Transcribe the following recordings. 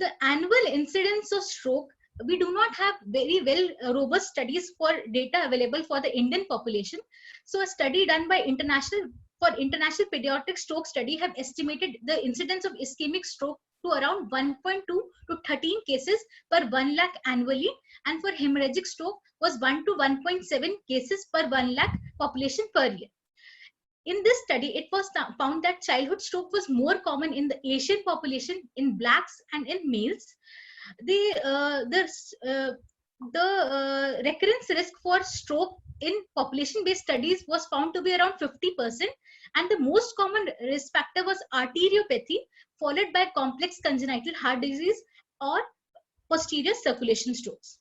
the annual incidence of stroke, we do not have very well robust studies for data available for the Indian population. So a study done by international pediatric stroke study have estimated the incidence of ischemic stroke to around 1.2 to 13 cases per 1 lakh annually, and for hemorrhagic stroke was 1 to 1.7 cases per 1 lakh population per year. In this study, it was found that childhood stroke was more common in the Asian population, in blacks and in males. The recurrence risk for stroke in population-based studies was found to be around 50%, and the most common risk factor was arteriopathy, followed by complex congenital heart disease or posterior circulation strokes.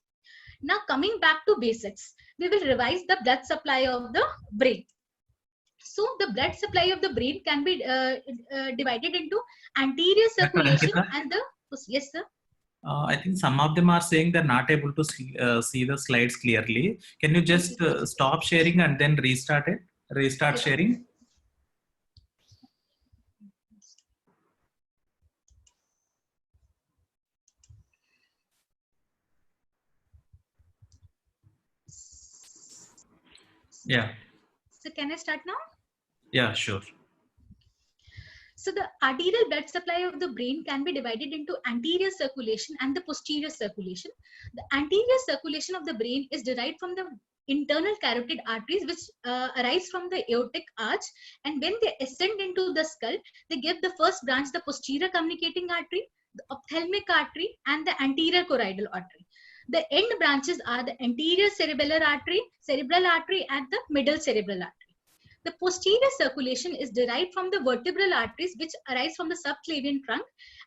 Now, coming back to basics, we will revise the blood supply of the brain. So the blood supply of the brain can be divided into anterior circulation and the, yes sir. I think some of them are saying they're not able to see the slides clearly. Can you just stop sharing and then restart it? Restart sharing. Yeah. So can I start now? Yeah, sure. So the arterial blood supply of the brain can be divided into anterior circulation and the posterior circulation. The anterior circulation of the brain is derived from the internal carotid arteries, which arise from the aortic arch, and when they ascend into the skull, they give the first branch, the posterior communicating artery, the ophthalmic artery, and the anterior choroidal artery. The end branches are the anterior cerebral artery, and the middle cerebral artery. The posterior circulation is derived from the vertebral arteries, which arise from the subclavian trunk,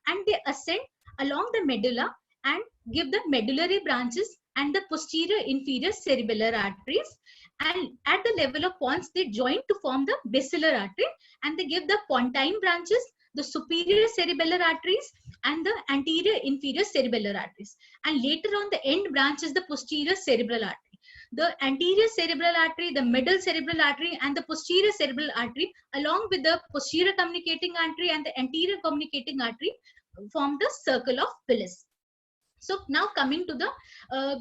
and they ascend along the medulla and give the medullary branches and the posterior inferior cerebellar arteries. And at the level of pons, they join to form the basilar artery, and they give the pontine branches, the superior cerebellar arteries, and the anterior inferior cerebellar arteries. And later on, the end branch is the posterior cerebral artery. The anterior cerebral artery, the middle cerebral artery, and the posterior cerebral artery, along with the posterior communicating artery and the anterior communicating artery, form the circle of Willis. So now coming to the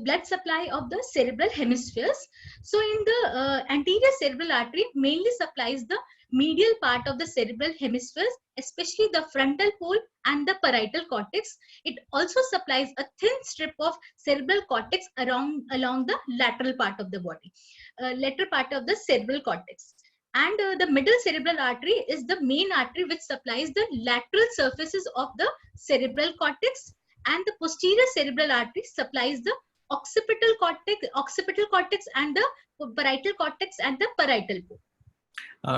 blood supply of the cerebral hemispheres. So in the anterior cerebral artery mainly supplies the medial part of the cerebral hemispheres, especially the frontal pole and the parietal cortex. It also supplies a thin strip of cerebral cortex along the lateral part of the body, lateral part of the cerebral cortex. And the middle cerebral artery is the main artery which supplies the lateral surfaces of the cerebral cortex, and the posterior cerebral artery supplies the occipital cortex and the parietal cortex and the parietal pole.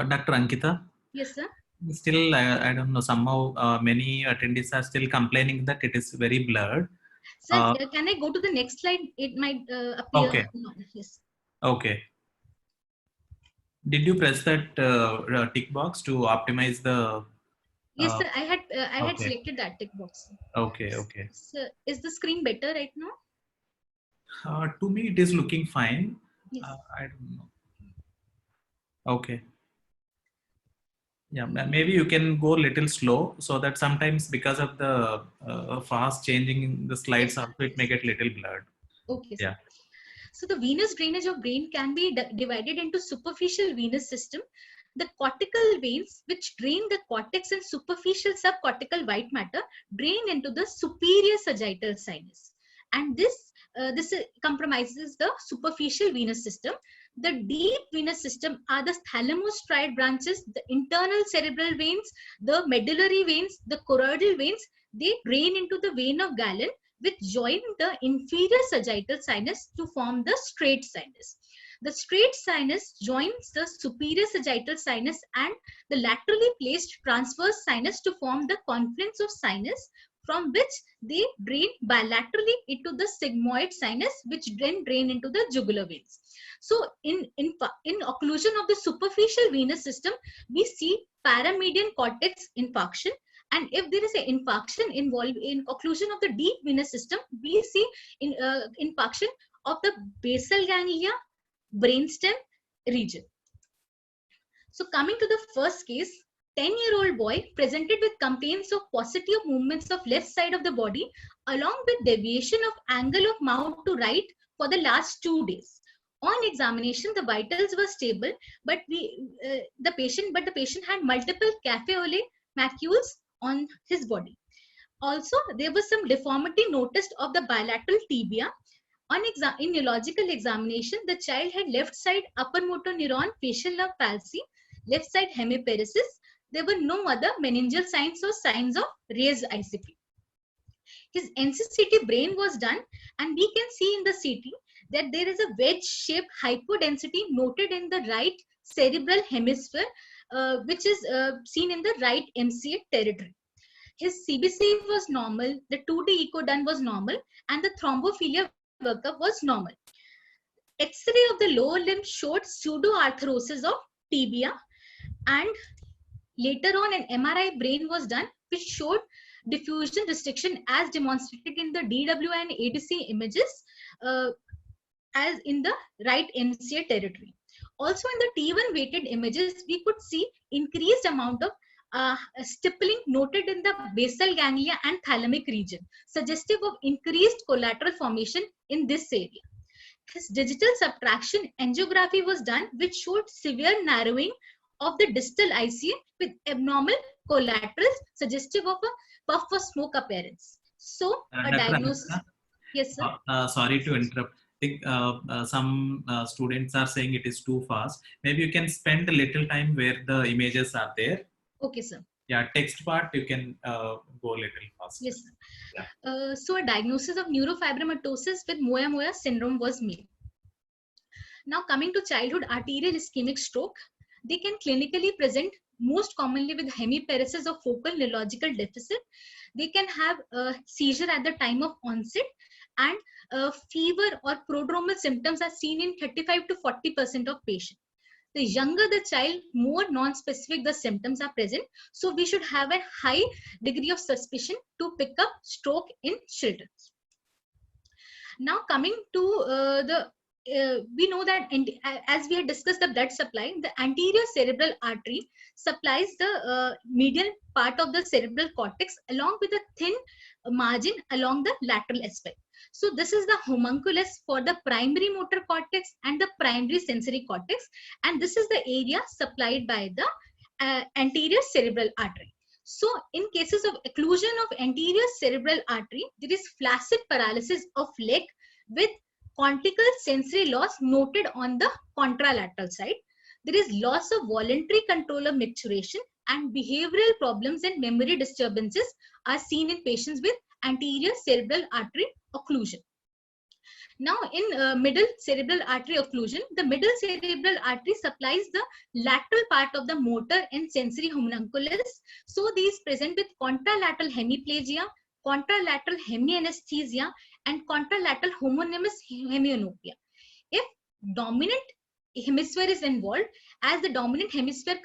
Dr. Ankita? Yes, sir. Still, I don't know, somehow many attendees are still complaining that it is very blurred. Sir, can I go to the next slide? It might appear. Okay. Yes. Okay. Did you press that tick box to optimize the? Yes, sir. I had selected that tick box. Okay. Okay. So, is the screen better right now? To me, it is looking fine. Yes. I don't know. Okay. Yeah, maybe you can go a little slow, so that sometimes because of the fast changing in the slides, also it may get little blurred. Okay. Yeah. So the venous drainage of brain can be divided into superficial venous system. The cortical veins, which drain the cortex and superficial subcortical white matter, drain into the superior sagittal sinus, and this compromises the superficial venous system. The deep venous system are the thalamostriate branches, the internal cerebral veins, the medullary veins, the choroidal veins. They drain into the vein of Galen, which join the inferior sagittal sinus to form the straight sinus. The straight sinus joins the superior sagittal sinus and the laterally placed transverse sinus to form the confluence of sinus, from which they drain bilaterally into the sigmoid sinus, which then drain into the jugular veins. So in occlusion of the superficial venous system, we see paramedian cortex infarction. And if there is an infarction involved in occlusion of the deep venous system, we see infarction of the basal ganglia, brainstem region. So coming to the first case, 10-year-old boy presented with complaints of paucity of movements of left side of the body along with deviation of angle of mouth to right for the last 2 days. On examination, the vitals were stable, but the patient had multiple café au lait macules on his body. Also, there was some deformity noticed of the bilateral tibia. In neurological examination, the child had left side upper motor neuron facial nerve palsy, left side hemiparesis. There were no other meningeal signs or signs of raised ICP. His NCCT brain was done, and we can see in the CT that there is a wedge-shaped hypodensity noted in the right cerebral hemisphere, which is seen in the right MCA territory. His CBC was normal, the 2D echo done was normal, and the thrombophilia workup was normal. X-ray of the lower limb showed pseudoarthrosis of tibia, and later on an MRI brain was done, which showed diffusion restriction as demonstrated in the DW and ADC images as in the right MCA territory. Also in the T1 weighted images, we could see increased amount of stippling noted in the basal ganglia and thalamic region, suggestive of increased collateral formation in this area. His digital subtraction angiography was done, which showed severe narrowing of the distal ICA with abnormal collaterals, suggestive of a puff of smoke appearance. So, a diagnosis. Yes, sir. Sorry to interrupt. I think some students are saying it is too fast. Maybe you can spend a little time where the images are there. Okay, sir. Yeah, text part you can go a little faster. Yes, sir. Yeah. So a diagnosis of neurofibromatosis with Moyamoya syndrome was made. Now coming to childhood arterial ischemic stroke, they can clinically present most commonly with hemiparesis or focal neurological deficit. They can have a seizure at the time of onset, and fever or prodromal symptoms are seen in 35 to 40% of patients. The younger the child, more non-specific the symptoms are present. So we should have a high degree of suspicion to pick up stroke in children. Now coming to we know that as we had discussed the blood supply, the anterior cerebral artery supplies the medial part of the cerebral cortex along with a thin margin along the lateral aspect. So this is the homunculus for the primary motor cortex and the primary sensory cortex, and this is the area supplied by the anterior cerebral artery. So in cases of occlusion of anterior cerebral artery, there is flaccid paralysis of leg with cortical sensory loss noted on the contralateral side. There is loss of voluntary control of micturition, and behavioral problems and memory disturbances are seen in patients with anterior cerebral artery occlusion. Now in middle cerebral artery occlusion, the middle cerebral artery supplies the lateral part of the motor and sensory homunculus. So these present with contralateral hemiplegia, contralateral hemianesthesia, and contralateral homonymous hemianopia. If dominant hemisphere is involved, as the dominant hemisphere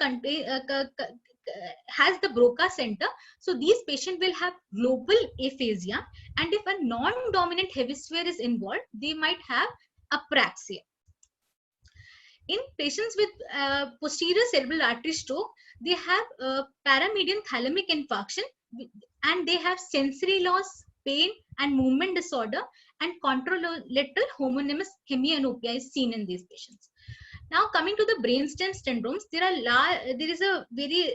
has the Broca center, so these patients will have global aphasia, and if a non-dominant hemisphere is involved, they might have apraxia. In patients with posterior cerebral artery stroke, they have paramedian thalamic infarction, and they have sensory loss, pain, and movement disorder, and contralateral homonymous hemianopia is seen in these patients. Now coming to the brainstem syndromes, there is a very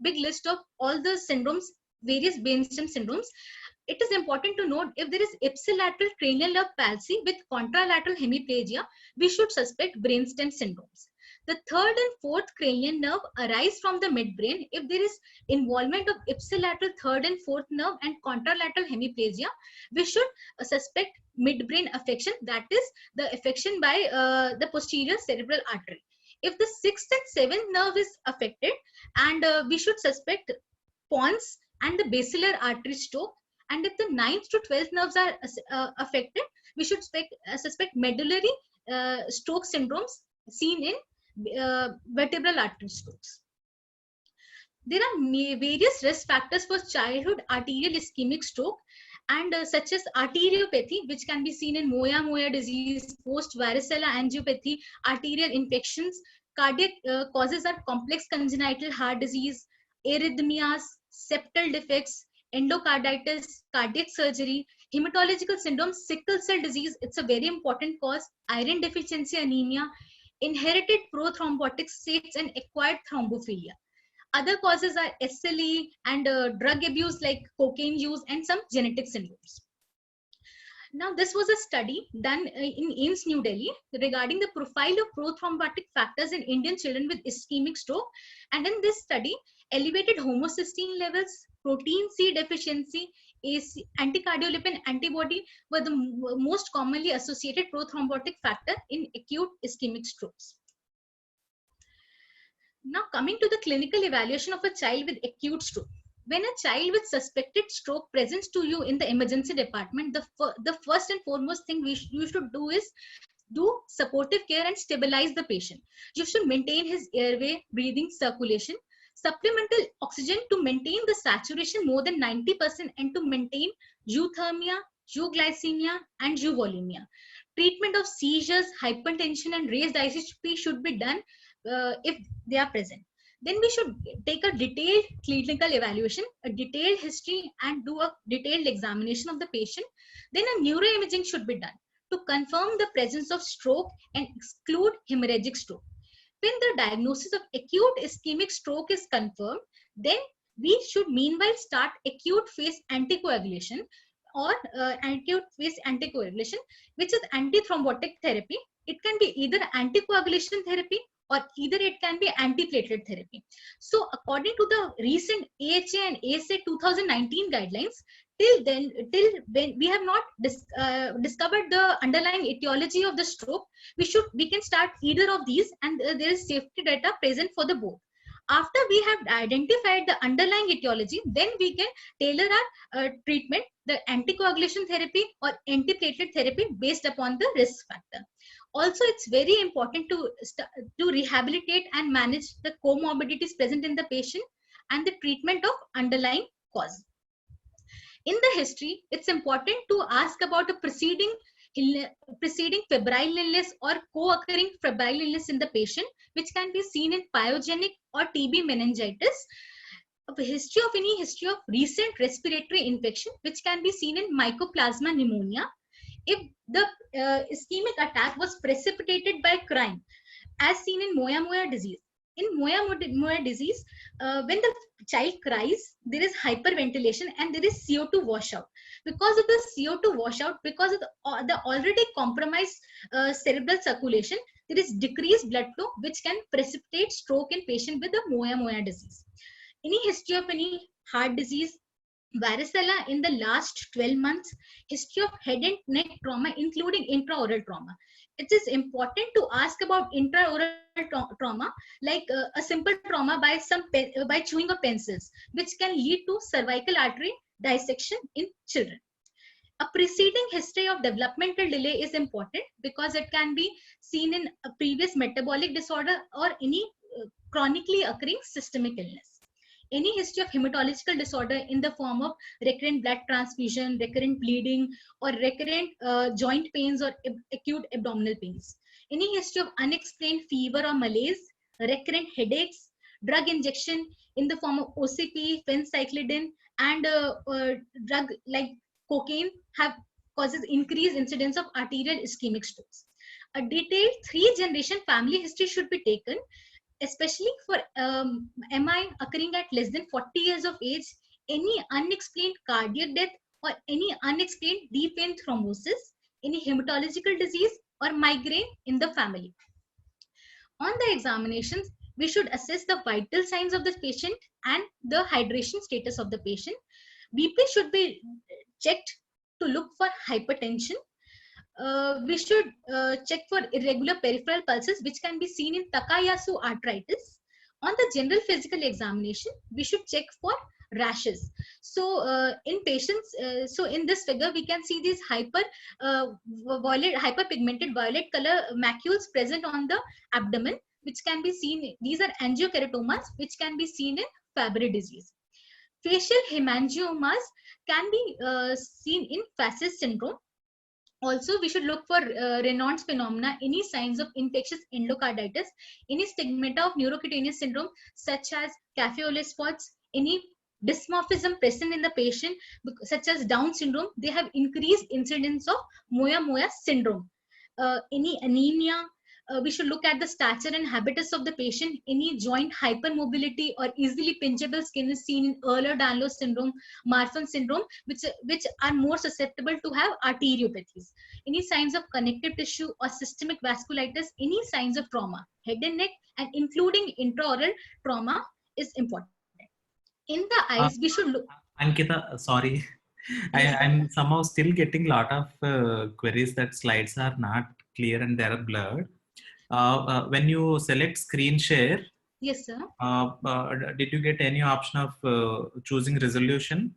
big list of all the syndromes, various brainstem syndromes. It is important to note if there is ipsilateral cranial nerve palsy with contralateral hemiplegia, we should suspect brainstem syndromes. The third and fourth cranial nerve arise from the midbrain. If there is involvement of ipsilateral third and fourth nerve and contralateral hemiplegia, we should suspect midbrain affection, that is the affection by the posterior cerebral artery. If the sixth and seventh nerve is affected, and we should suspect pons and the basilar artery stroke, and if the 9th to 12th nerves are affected, we should suspect medullary stroke syndromes seen in vertebral artery strokes. There are various risk factors for childhood arterial ischemic stroke, and such as arteriopathy, which can be seen in Moyamoya disease, post-varicella angiopathy, arterial infections. Cardiac causes are complex congenital heart disease, arrhythmias, septal defects, endocarditis, cardiac surgery, hematological syndrome, sickle cell disease, it's a very important cause, iron deficiency anemia, inherited prothrombotic states, and acquired thrombophilia. Other causes are SLE and drug abuse like cocaine use and some genetic syndromes. Now, this was a study done in AIIMS New Delhi regarding the profile of prothrombotic factors in Indian children with ischemic stroke. And in this study, elevated homocysteine levels, protein C deficiency, anticardiolipin antibody were the most commonly associated prothrombotic factor in acute ischemic strokes. Now, coming to the clinical evaluation of a child with acute stroke. When a child with suspected stroke presents to you in the emergency department, the first and foremost thing you should do is do supportive care and stabilize the patient. You should maintain his airway, breathing, circulation, supplemental oxygen to maintain the saturation more than 90% and to maintain euthermia, euglycemia, and euvolemia. Treatment of seizures, hypertension, and raised ICP should be done if they are present. Then we should take a detailed clinical evaluation, a detailed history, and do a detailed examination of the patient. Then a neuroimaging should be done to confirm the presence of stroke and exclude hemorrhagic stroke. When the diagnosis of acute ischemic stroke is confirmed, then we should meanwhile start acute phase anticoagulation or acute phase anticoagulation, which is antithrombotic therapy. It can be either anticoagulation therapy or either it can be antiplatelet therapy. So according to the recent AHA and ASA 2019 guidelines, till when we have not discovered the underlying etiology of the stroke, we can start either of these, and there is safety data present for the both. After we have identified the underlying etiology, then we can tailor our treatment, the anticoagulation therapy or antiplatelet therapy based upon the risk factor. Also, it's very important to rehabilitate and manage the comorbidities present in the patient and the treatment of underlying cause. In the history, it's important to ask about a preceding febrile illness or co-occurring febrile illness in the patient, which can be seen in pyogenic or TB meningitis. A history of recent respiratory infection, which can be seen in mycoplasma pneumonia. If the ischemic attack was precipitated by crime, as seen in Moyamoya disease. In Moyamoya disease, when the child cries, there is hyperventilation and there is CO2 washout. Because of the CO2 washout, because of the already compromised cerebral circulation, there is decreased blood flow, which can precipitate stroke in patient with the Moyamoya disease. Any history of any heart disease, varicella in the last 12 months, history of head and neck trauma, including intraoral trauma. It is important to ask about intraoral trauma, like a simple trauma by chewing of pencils, which can lead to cervical artery dissection in children. A preceding history of developmental delay is important because it can be seen in a previous metabolic disorder or any chronically occurring systemic illness. Any history of hematological disorder in the form of recurrent blood transfusion, recurrent bleeding, or recurrent joint pains or acute abdominal pains. Any history of unexplained fever or malaise, recurrent headaches, drug injection in the form of OCP, phencyclidine, and drug like cocaine causes increased incidence of arterial ischemic strokes. A detailed 3-generation family history should be taken, especially for MI occurring at less than 40 years of age, any unexplained cardiac death or any unexplained deep vein thrombosis, any hematological disease or migraine in the family. On the examinations, we should assess the vital signs of the patient and the hydration status of the patient. BP should be checked to look for hypertension. We should check for irregular peripheral pulses, which can be seen in Takayasu arthritis. On the general physical examination, we should check for rashes. So in patients, so in this figure, we can see these hyperpigmented violet color macules present on the abdomen, which can be seen. These are angiokeratomas, which can be seen in Fabry disease. Facial hemangiomas can be seen in Fas's syndrome. Also, we should look for Raynaud's phenomena, any signs of infectious endocarditis, any stigmata of neurocutaneous syndrome, such as Café au lait spots, any dysmorphism present in the patient, such as Down syndrome, they have increased incidence of Moya-Moya syndrome. Any anemia, we should look at the stature and habitus of the patient. Any joint hypermobility or easily pinchable skin is seen in Ehlers-Danlos syndrome, Marfan syndrome, which are more susceptible to have arteriopathies. Any signs of connective tissue or systemic vasculitis, any signs of trauma, head and neck, and including intraoral trauma is important. In the eyes, we should look. Ankita, sorry. I'm somehow still getting a lot of queries that slides are not clear and they are blurred. When you select screen share, Yes, sir. Did you get any option of choosing resolution?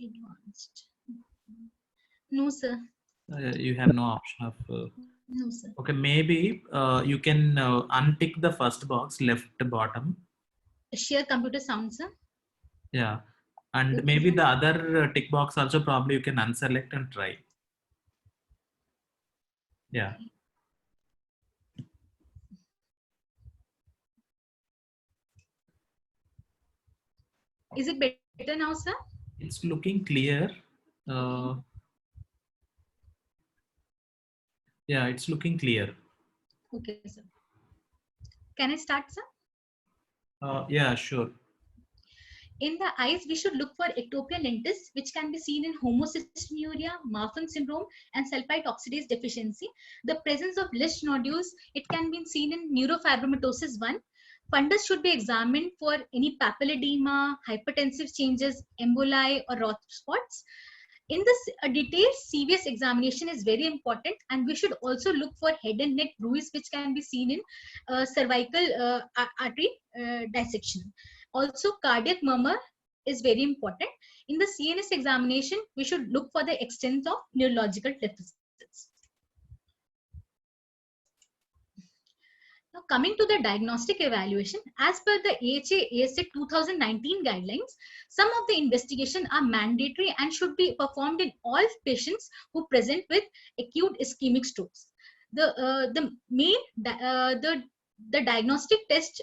Advanced. No, sir. You have no option of. No, sir. Okay, maybe you can untick the first box, left bottom. Share computer sound, sir. Yeah, and Okay. maybe the other tick box also probably you can unselect and try. Yeah. Is it better now, sir? It's looking clear. Yeah, it's looking clear. Okay, sir. Can I start, sir? Yeah, sure. In the eyes, we should look for ectopia lentis, which can be seen in homocystinuria, Marfan syndrome, and sulfite oxidase deficiency. The presence of Lisch nodules, it can be seen in neurofibromatosis 1. Fundus should be examined for any papilledema, hypertensive changes, emboli, or Roth spots. In this, a detailed CVS examination is very important, and we should also look for head and neck bruise, which can be seen in cervical artery dissection. Also, cardiac murmur is very important. In the CNS examination, we should look for the extent of neurological deficits. Now, coming to the diagnostic evaluation, as per the AHA-ASA 2019 guidelines, some of the investigations are mandatory and should be performed in all patients who present with acute ischemic strokes. The diagnostic test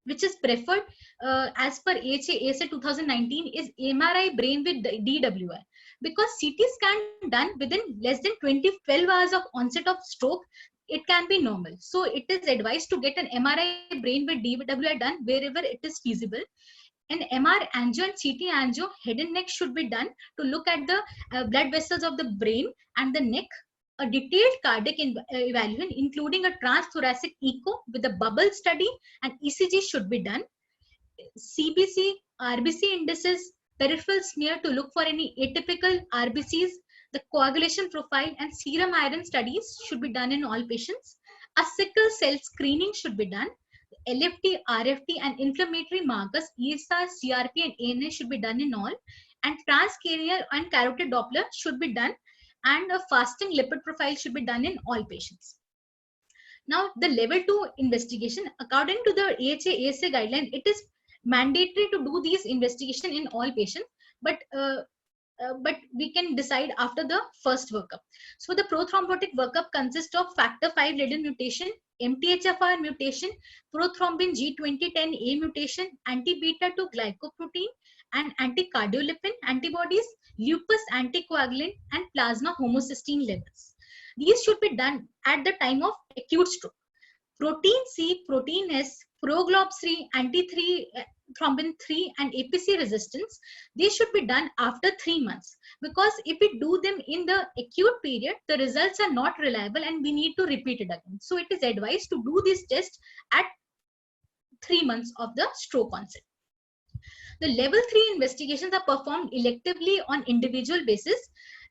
which is preferred as per AHA-ASA 2019 is MRI brain with DWI, because CT scan done within less than 12 hours of onset of stroke, it can be normal. So it is advised to get an MRI brain with DWI done wherever it is feasible. An MR angio and CT angio, head and neck should be done to look at the blood vessels of the brain and the neck. A detailed cardiac evaluation, including a transthoracic echo with a bubble study and ECG should be done. CBC, RBC indices, peripheral smear to look for any atypical RBCs. The coagulation profile and serum iron studies should be done in all patients. A sickle cell screening should be done. LFT, RFT, and inflammatory markers, ESR, CRP, and ANA should be done in all. And transcranial and carotid Doppler should be done. And a fasting lipid profile should be done in all patients. Now, the level 2 investigation, according to the AHA-ASA guideline, it is mandatory to do these investigation in all patients, but we can decide after the first workup. So the prothrombotic workup consists of factor V Leiden mutation, MTHFR mutation, prothrombin G2010A mutation, anti-beta-2 glycoprotein, and anti-cardiolipin antibodies, lupus anticoagulant, and plasma homocysteine levels. These should be done at the time of acute stroke. Protein C, protein S, proglobin, anti-thrombin 3, and APC resistance, they should be done after 3 months, because if we do them in the acute period, the results are not reliable and we need to repeat it again. So it is advised to do this test at 3 months of the stroke onset. The level 3 investigations are performed electively on individual basis.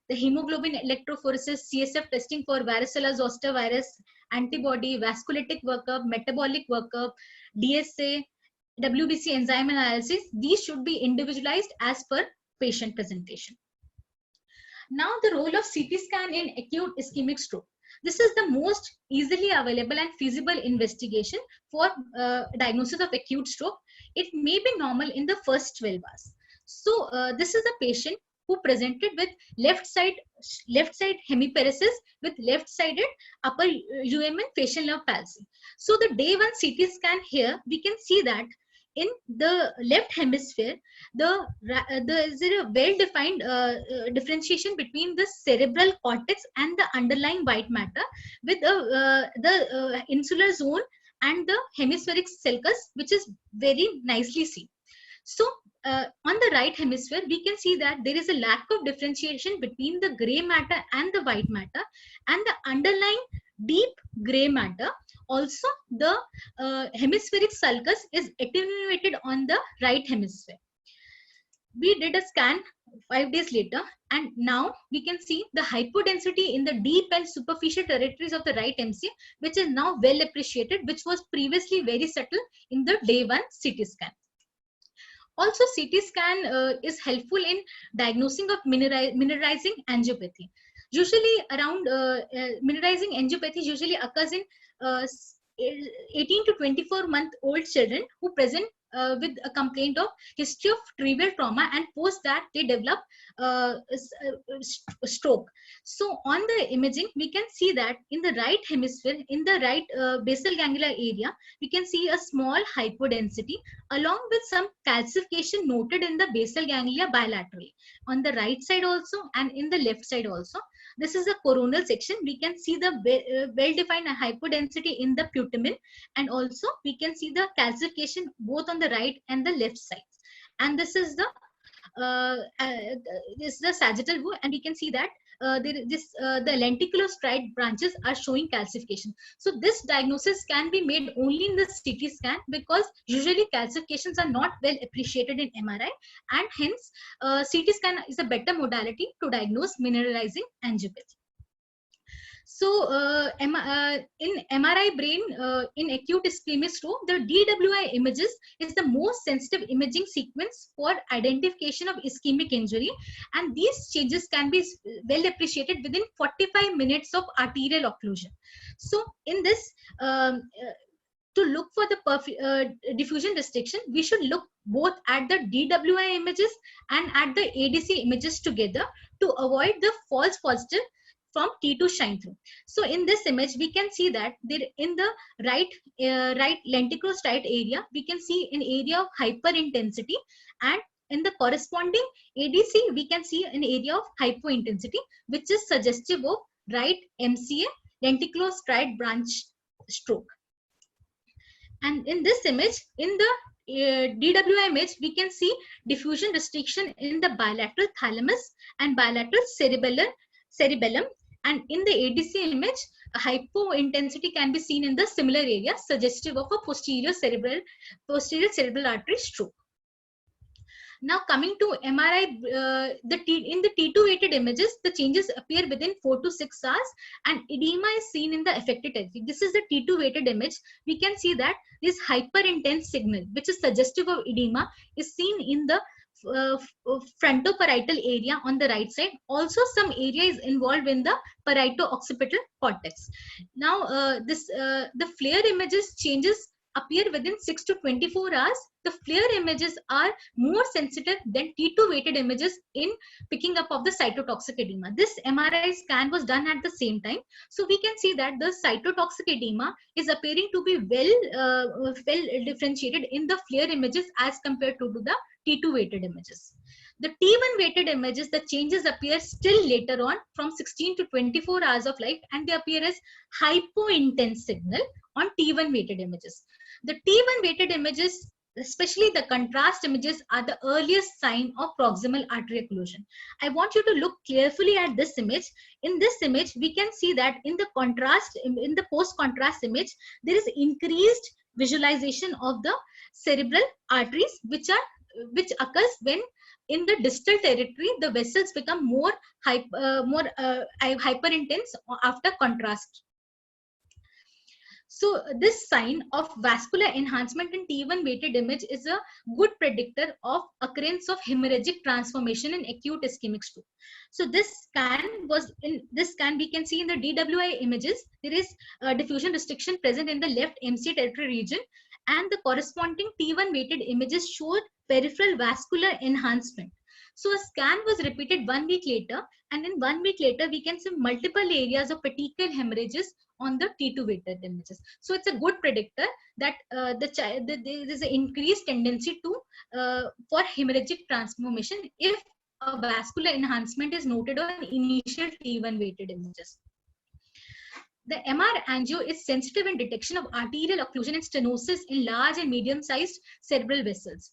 The hemoglobin electrophoresis, CSF testing for varicella zoster virus, antibody, vasculitic workup, metabolic workup, DSA, WBC enzyme analysis, these should be individualized as per patient presentation. Now, the role of CT scan in acute ischemic stroke. This is the most easily available and feasible investigation for diagnosis of acute stroke. It may be normal in the first 12 hours. So this is a patient who presented with left side hemiparesis with left-sided upper UM and facial nerve palsy. So the day 1 CT scan here, we can see that in the left hemisphere, there is a well-defined differentiation between the cerebral cortex and the underlying white matter, with the insular zone and the hemispheric sulcus, which is very nicely seen. So on the right hemisphere, we can see that there is a lack of differentiation between the gray matter and the white matter, and the underlying deep gray matter. Also, the hemispheric sulcus is attenuated on the right hemisphere. We did a scan 5 days later, and now we can see the hypodensity in the deep and superficial territories of the right MC, which is now well appreciated, which was previously very subtle in the day 1 CT scan. Also, CT scan is helpful in diagnosing of mineralizing angiopathy. Usually around mineralizing angiopathy usually occurs in 18 to 24-month-old children who present with a complaint of history of trivial trauma, and post that they develop stroke. So on the imaging, we can see that in the right hemisphere, in the right basal ganglia area, we can see a small hypodensity along with some calcification noted in the basal ganglia bilaterally, on the right side also and in the left side also. This is a coronal section. We can see the well-defined hypodensity in the putamen, and also we can see the calcification both on the right and the left sides. And this is the sagittal view, and we can see that the lenticulostriate branches are showing calcification. So this diagnosis can be made only in the CT scan, because usually calcifications are not well appreciated in MRI, and hence CT scan is a better modality to diagnose mineralizing angiopathy. So in MRI brain, in acute ischemic stroke, the DWI images is the most sensitive imaging sequence for identification of ischemic injury, and these changes can be well appreciated within 45 minutes of arterial occlusion. So in this, to look for the diffusion restriction, we should look both at the DWI images and at the ADC images together to avoid the false positive from T2 shine through. So in this image, we can see that there in the right lenticulostriate area, we can see an area of hyperintensity, and in the corresponding ADC, we can see an area of hypointensity, which is suggestive of right MCA lenticulostriate branch stroke. And in this image, in the DWI image, we can see diffusion restriction in the bilateral thalamus and bilateral cerebellum. And in the ADC image, a hypointensity can be seen in the similar area, suggestive of a posterior cerebral artery stroke. Now coming to MRI, in the T2 weighted images, the changes appear within 4 to 6 hours, and edema is seen in the affected territory. This is the T2 weighted image. We can see that this hyper intense signal, which is suggestive of edema, is seen in the frontoparietal area on the right side. Also, some area is involved in the parieto-occipital cortex. Now, the FLAIR images changes appear within 6 to 24 hours. The FLAIR images are more sensitive than T2 weighted images in picking up of the cytotoxic edema. This MRI scan was done at the same time. So we can see that the cytotoxic edema is appearing to be well differentiated in the FLAIR images as compared to the T2 weighted images. The T1 weighted images, the changes appear still later on from 16 to 24 hours of life, and they appear as hypo-intense signal on T1 weighted images. The T1 weighted images, especially the contrast images, are the earliest sign of proximal artery occlusion. I want you to look carefully at this image. In this image, we can see that in the contrast, in the post-contrast image, there is increased visualization of the cerebral arteries, which occurs when in the distal territory the vessels become more hyper intense after contrast. So this sign of vascular enhancement in T1 weighted image is a good predictor of occurrence of hemorrhagic transformation in acute ischemic stroke. So this scan we can see in the DWI images, there is diffusion restriction present in the left MC territory region, and the corresponding T1 weighted images showed peripheral vascular enhancement. So a scan was repeated 1 week later, and in 1 week later, we can see multiple areas of petechial hemorrhages on the T2 weighted images. So it's a good predictor that there is an increased tendency to for hemorrhagic transformation if a vascular enhancement is noted on initial T1 weighted images. The MR angio is sensitive in detection of arterial occlusion and stenosis in large and medium-sized cerebral vessels.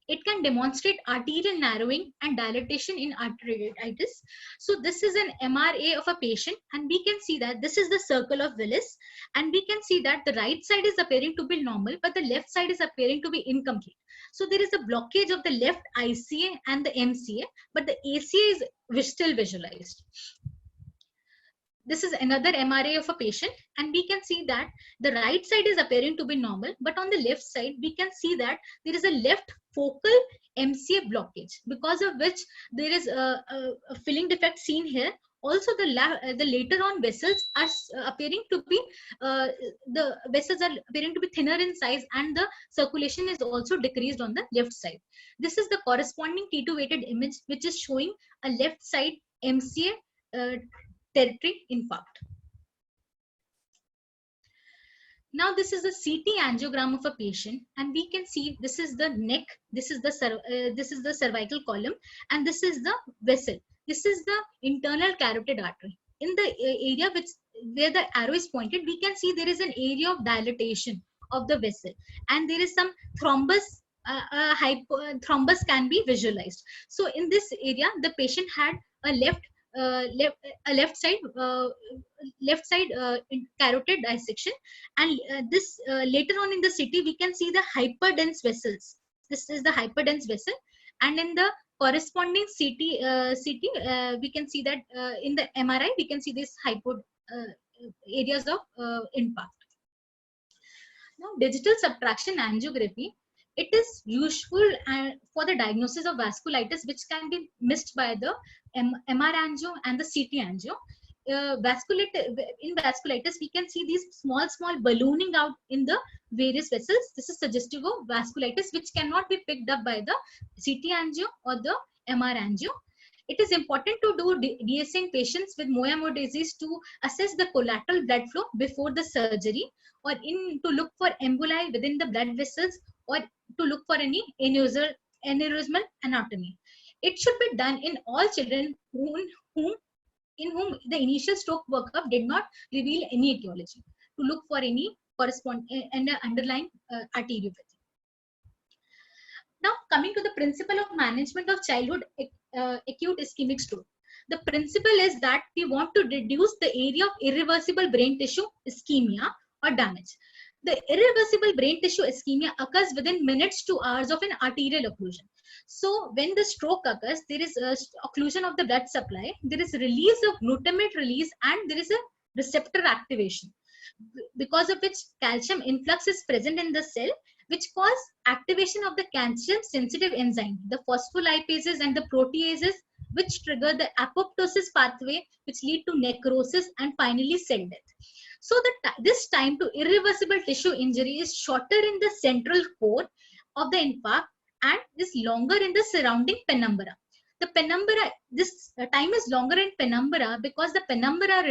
It can demonstrate arterial narrowing and dilatation in arteritis. So this is an MRA of a patient, and we can see that this is the circle of Willis, and we can see that the right side is appearing to be normal, but the left side is appearing to be incomplete. So there is a blockage of the left ICA and the MCA, but the ACA is still visualized. This is another MRA of a patient, and we can see that the right side is appearing to be normal, but on the left side, we can see that there is a left focal MCA blockage, because of which there is a filling defect seen here. Also, the later on vessels are appearing to be, the vessels are appearing to be thinner in size, and the circulation is also decreased on the left side. This is the corresponding T2 weighted image, which is showing a left side MCA territory infarct. Now this is a CT angiogram of a patient, and we can see this is the neck, this is the cervical column, and this is the vessel. This is the internal carotid artery. In the area where the arrow is pointed, we can see there is an area of dilatation of the vessel, and there is some thrombus. Thrombus can be visualized. So in this area, the patient had a left side carotid dissection, and this later on in the CT we can see the hyperdense vessels. This is the hyperdense vessel, and in the corresponding CT we can see that in the MRI we can see these areas of infarct. Now, digital subtraction angiography, it is useful for the diagnosis of vasculitis, which can be missed by the MR angio and the CT angio. In vasculitis, we can see these small ballooning out in the various vessels. This is suggestive of vasculitis, which cannot be picked up by the CT angio or the MR angio. It is important to do DSA in patients with Moyamoto disease to assess the collateral blood flow before the surgery, or to look for emboli within the blood vessels, or to look for any aneurysmal anatomy. It should be done in all children in whom the initial stroke workup did not reveal any etiology, to look for any underlying arteriopathy. Now, coming to the principle of management of childhood acute ischemic stroke. The principle is that we want to reduce the area of irreversible brain tissue ischemia or damage. The irreversible brain tissue ischemia occurs within minutes to hours of an arterial occlusion. So when the stroke occurs, there is a occlusion of the blood supply, there is release of glutamate release, and there is a receptor activation, because of which calcium influx is present in the cell, which cause activation of the calcium sensitive enzyme, the phospholipases and the proteases, which trigger the apoptosis pathway, which lead to necrosis and finally cell death. So this time to irreversible tissue injury is shorter in the central core of the infarct and is longer in the surrounding penumbra. The penumbra, this time is longer in penumbra because the penumbra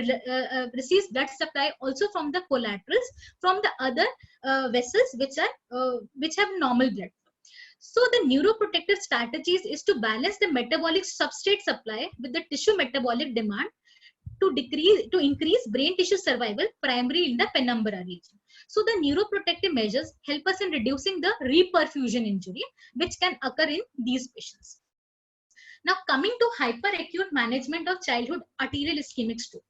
receives blood supply also from the collaterals, from the other vessels which have normal blood flow. So the neuroprotective strategies is to balance the metabolic substrate supply with the tissue metabolic demand to increase brain tissue survival primarily in the penumbra region. So the neuroprotective measures help us in reducing the reperfusion injury which can occur in these patients. Now coming to hyperacute management of childhood arterial ischemic stroke.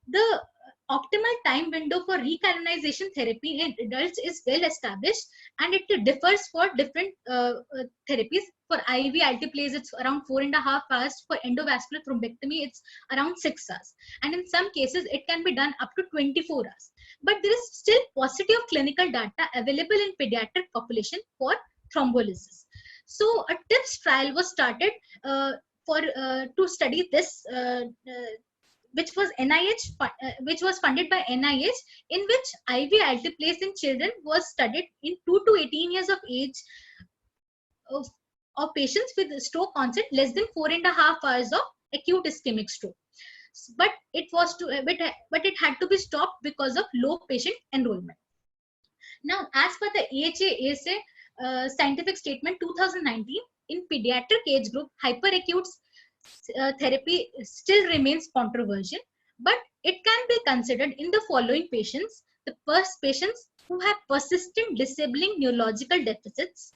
The optimal time window for recanalization therapy in adults is well established, and it differs for different therapies. For IV alteplase, it's around 4.5 hours. For endovascular thrombectomy, it's around 6 hours. And in some cases, it can be done up to 24 hours. But there is still paucity of clinical data available in pediatric population for thrombolysis. So a TIPS trial was started to study this, which was funded by NIH, in which IV alteplase in children was studied in 2 to 18 years of age of patients with stroke onset less than 4.5 hours of acute ischemic stroke. but it had to be stopped because of low patient enrollment. Now, as per the AHA scientific statement 2019, in pediatric age group, hyperacute therapy still remains controversial, but it can be considered in the following patients. The first, patients who have persistent disabling neurological deficits,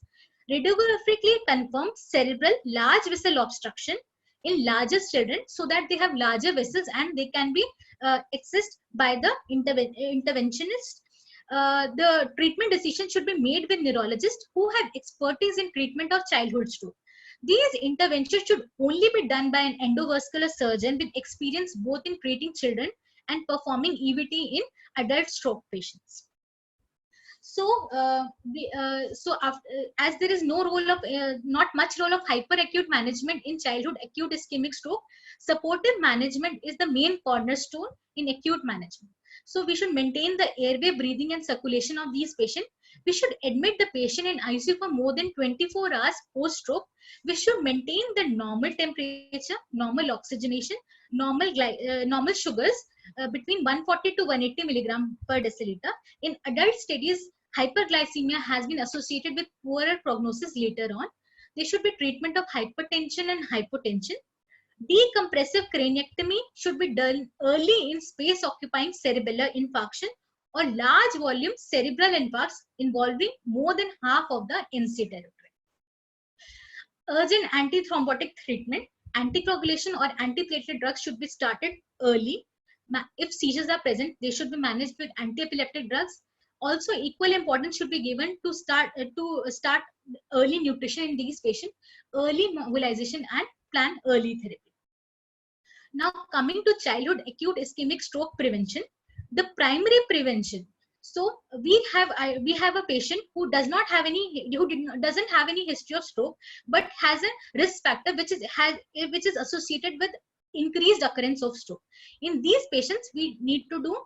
radiographically confirmed cerebral large vessel obstruction in larger children, so that they have larger vessels and they can be accessed by the interventionist. The treatment decision should be made with neurologists who have expertise in treatment of childhood stroke. These interventions should only be done by an endovascular surgeon with experience both in treating children and performing EVT in adult stroke patients. So, as there is no role of, not much role of hyperacute management in childhood acute ischemic stroke, supportive management is the main cornerstone in acute management. So, we should maintain the airway, breathing, and circulation of these patients. We should admit the patient in ICU for more than 24 hours post-stroke. We should maintain the normal temperature, normal oxygenation, normal sugars between 140 to 180 milligram per deciliter. In adult studies, hyperglycemia has been associated with poorer prognosis later on. There should be treatment of hypertension and hypotension. Decompressive craniectomy should be done early in space-occupying cerebellar infarction or large volume cerebral infarcts involving more than half of the NC territory. Urgent antithrombotic treatment, anticoagulation or antiplatelet drugs should be started early. If seizures are present, they should be managed with antiepileptic drugs. Also, equal importance should be given to start early nutrition in these patients, early mobilization, and plan early therapy. Now, coming to childhood acute ischemic stroke prevention, the primary prevention. So we have a patient who doesn't have any history of stroke, but has a risk factor which is associated with increased occurrence of stroke. In these patients, we need to do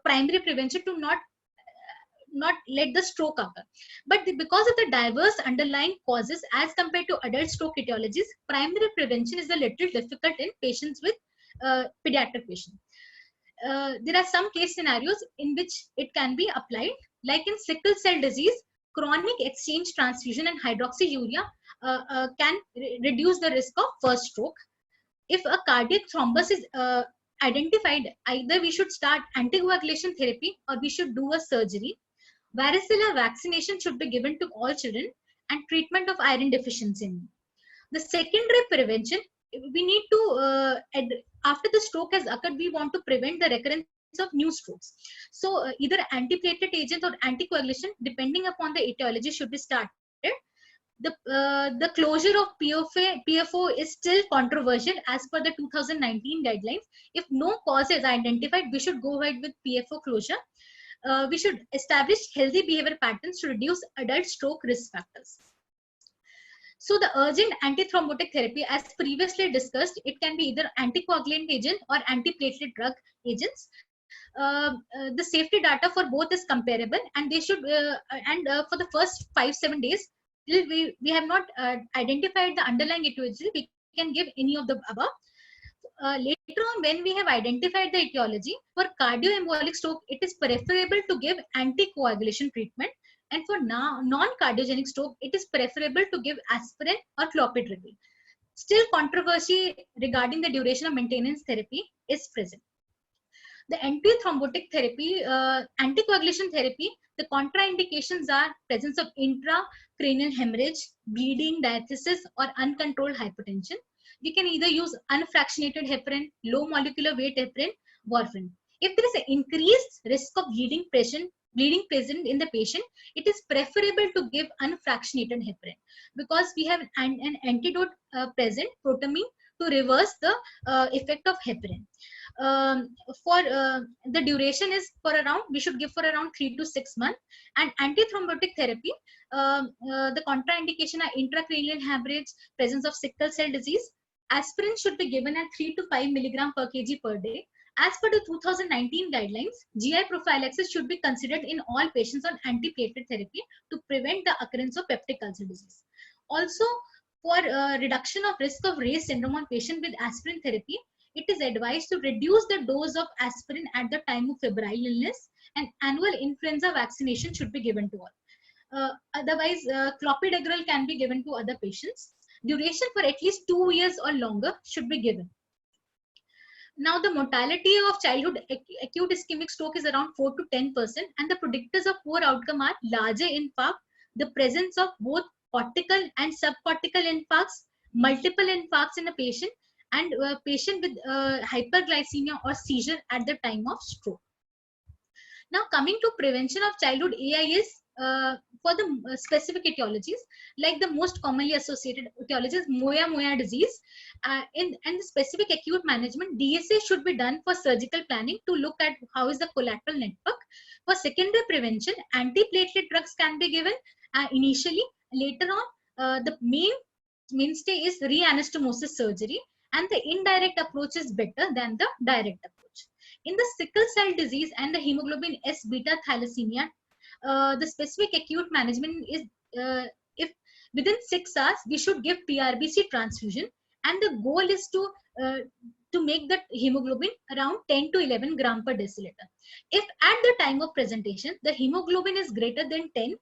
primary prevention to not let the stroke occur. But because of the diverse underlying causes as compared to adult stroke etiologies, primary prevention is a little difficult in patients with pediatric patients. There are some case scenarios in which it can be applied, like in sickle cell disease, chronic exchange transfusion and hydroxyurea can reduce the risk of first stroke. If a cardiac thrombus is identified, either we should start anticoagulation therapy or we should do a surgery. Varicella vaccination should be given to all children, and treatment of iron deficiency. The secondary prevention, we need to, after the stroke has occurred, we want to prevent the recurrence of new strokes. So either antiplatelet agent or anticoagulation, depending upon the etiology, should be started. The closure of PFO is still controversial as per the 2019 guidelines. If no cause is identified, we should go ahead with PFO closure. We should establish healthy behavior patterns to reduce adult stroke risk factors. So the urgent antithrombotic therapy, as previously discussed, it can be either anticoagulant agent or antiplatelet drug agents. The safety data for both is comparable, and they should for the first 5-7 days, till we have not identified the underlying etiology, we can give any of the above. Later on, when we have identified the etiology, for cardioembolic stroke, it is preferable to give anticoagulation treatment. And for non-cardiogenic stroke, it is preferable to give aspirin or clopidogrel. Still, controversy regarding the duration of maintenance therapy is present. The antithrombotic therapy, anticoagulation therapy, the contraindications are presence of intracranial hemorrhage, bleeding, diathesis, or uncontrolled hypertension. We can either use unfractionated heparin, low molecular weight heparin, warfarin. If there is an increased risk of bleeding present in the patient, it is preferable to give unfractionated heparin, because we have an antidote present, protamine, to reverse the effect of heparin. For the duration is we should give for around 3 to 6 months. And antithrombotic therapy, the contraindication are intracranial hemorrhage, presence of sickle cell disease. Aspirin should be given at 3 to 5 milligram per kg per day. As per the 2019 guidelines, GI prophylaxis should be considered in all patients on antiplatelet therapy to prevent the occurrence of peptic ulcer disease. Also, for reduction of risk of Ray's syndrome on patients with aspirin therapy, it is advised to reduce the dose of aspirin at the time of febrile illness, and annual influenza vaccination should be given to all. Otherwise, clopidogrel can be given to other patients. Duration for at least 2 years or longer should be given. Now, the mortality of childhood acute ischemic stroke is around 4 to 10%, and the predictors of poor outcome are larger infarct, the presence of both cortical and subcortical infarcts, multiple infarcts in a patient, and a patient with hyperglycemia or seizure at the time of stroke. Now, coming to prevention of childhood AIS, for the specific etiologies, like the most commonly associated etiology is Moya disease. And the specific acute management, DSA should be done for surgical planning to look at how is the collateral network. For secondary prevention, antiplatelet drugs can be given initially. Later on, the mainstay is reanastomosis surgery, and the indirect approach is better than the direct approach. In the sickle cell disease and the hemoglobin S beta thalassemia, the specific acute management is if within 6 hours we should give PRBC transfusion, and the goal is to make that hemoglobin around 10 to 11 gram per deciliter. If at the time of presentation the hemoglobin is greater than 10,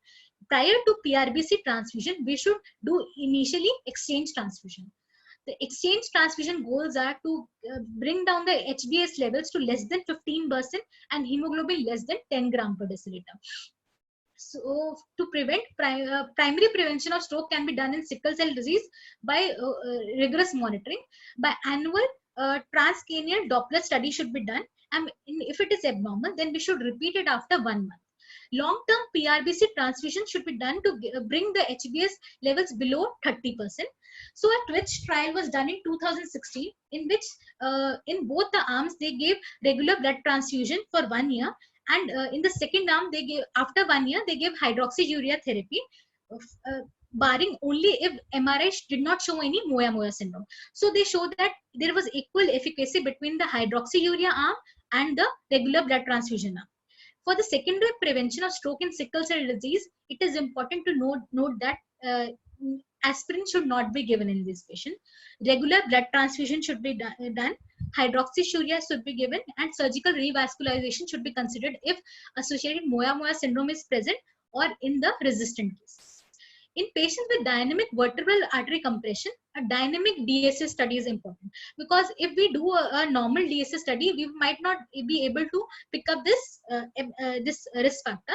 prior to PRBC transfusion, we should do initially exchange transfusion. The exchange transfusion goals are to bring down the HbS levels to less than 15% and hemoglobin less than 10 gram per deciliter. So, to prevent primary prevention of stroke can be done in sickle cell disease by rigorous monitoring. By annual transcranial Doppler study should be done, and if it is abnormal, then we should repeat it after 1 month. Long-term PRBC transfusion should be done to bring the HbS levels below 30%. So a TWICH trial was done in 2016, in which in both the arms they gave regular blood transfusion for 1 year, and in the second arm they gave, after 1 year, they gave hydroxyurea therapy, barring only if MRI did not show any Moya syndrome. So they showed that there was equal efficacy between the hydroxyurea arm and the regular blood transfusion arm. For the secondary prevention of stroke in sickle cell disease, it is important to note that aspirin should not be given in this patient. Regular blood transfusion should be done. Hydroxyurea should be given, and surgical revascularization should be considered if associated Moya syndrome is present or in the resistant case. In patients with dynamic vertebral artery compression, a dynamic DSA study is important, because if we do a normal DSA study, we might not be able to pick up this risk factor.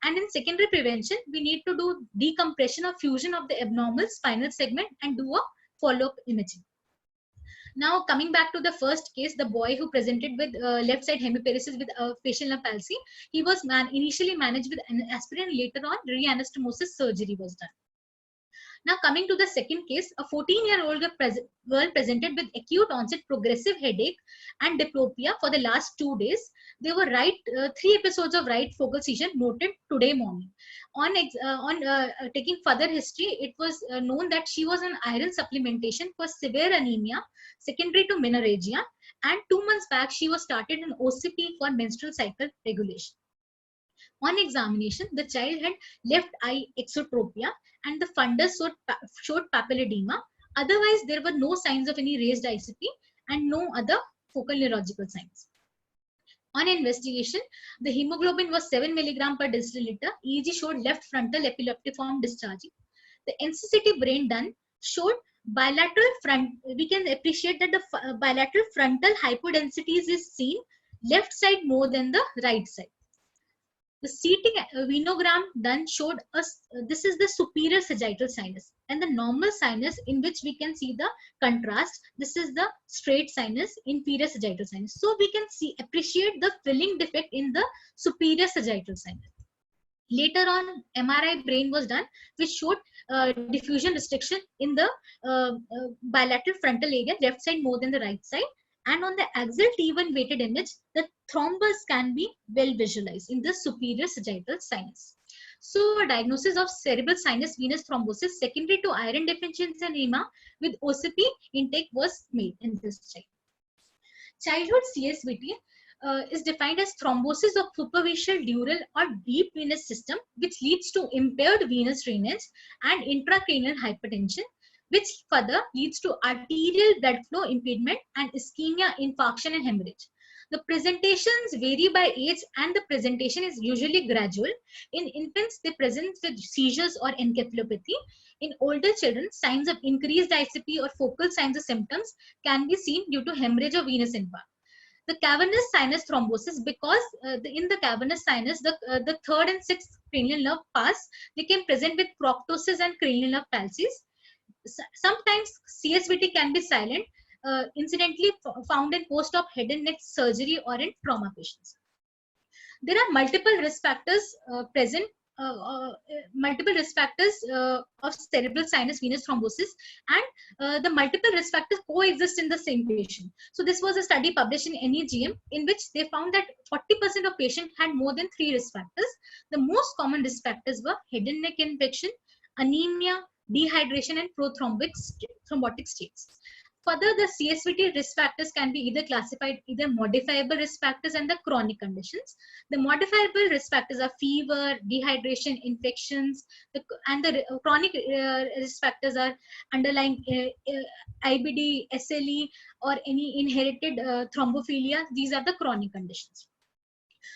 And in secondary prevention, we need to do decompression or fusion of the abnormal spinal segment and do a follow-up imaging. Now, coming back to the first case, the boy who presented with left side hemiparesis with facial nerve palsy, he was initially managed with an aspirin. Later on, reanastomosis surgery was done. Now, coming to the second case, a 14-year-old girl presented with acute onset progressive headache and diplopia for the last 2 days. There were 3 episodes of right focal seizure noted today morning. On taking further history, it was known that she was on iron supplementation for severe anemia secondary to menorrhagia, and 2 months back she was started an OCP for menstrual cycle regulation. On examination, the child had left eye exotropia and the fundus showed papilledema. Otherwise, there were no signs of any raised ICP and no other focal neurological signs. On investigation, the hemoglobin was 7 mg per deciliter. EEG showed left frontal epileptiform discharging. The NCCT brain done showed bilateral front. We can appreciate that the bilateral frontal hypodensities is seen left side more than the right side. The CT venogram done showed us this is the superior sagittal sinus, and the normal sinus in which we can see the contrast. This is the straight sinus, inferior sagittal sinus. So we can appreciate the filling defect in the superior sagittal sinus. Later on, MRI brain was done, which showed diffusion restriction in the bilateral frontal area, left side more than the right side. And on the axial T1 weighted image, the thrombus can be well visualized in the superior sagittal sinus. So, a diagnosis of cerebral sinus venous thrombosis secondary to iron deficiency anemia with OCP intake was made in this child. Childhood CSVT is defined as thrombosis of superficial dural or deep venous system, which leads to impaired venous drainage and intracranial hypertension. which further leads to arterial blood flow impediment and ischemia, infarction, and hemorrhage. The presentations vary by age and the presentation is usually gradual. In infants, they present with seizures or encephalopathy. In older children, signs of increased ICP or focal signs of symptoms can be seen due to hemorrhage or venous infarct. The cavernous sinus thrombosis, because in the cavernous sinus, the third and sixth cranial nerve pass, they can present with proptosis and cranial nerve palsies. Sometimes CSVT can be silent, incidentally found in post-op head and neck surgery or in trauma patients. There are multiple risk factors present, multiple risk factors of cerebral sinus venous thrombosis, and the multiple risk factors coexist in the same patient. So this was a study published in NEGM in which they found that 40% of patients had more than 3 risk factors. The most common risk factors were head and neck infection, anemia, dehydration, and thrombotic states. Further, the CSVT risk factors can be either classified either modifiable risk factors and the chronic conditions. The modifiable risk factors are fever, dehydration, infections, and the chronic risk factors are underlying IBD, SLE, or any inherited thrombophilia. These are the chronic conditions.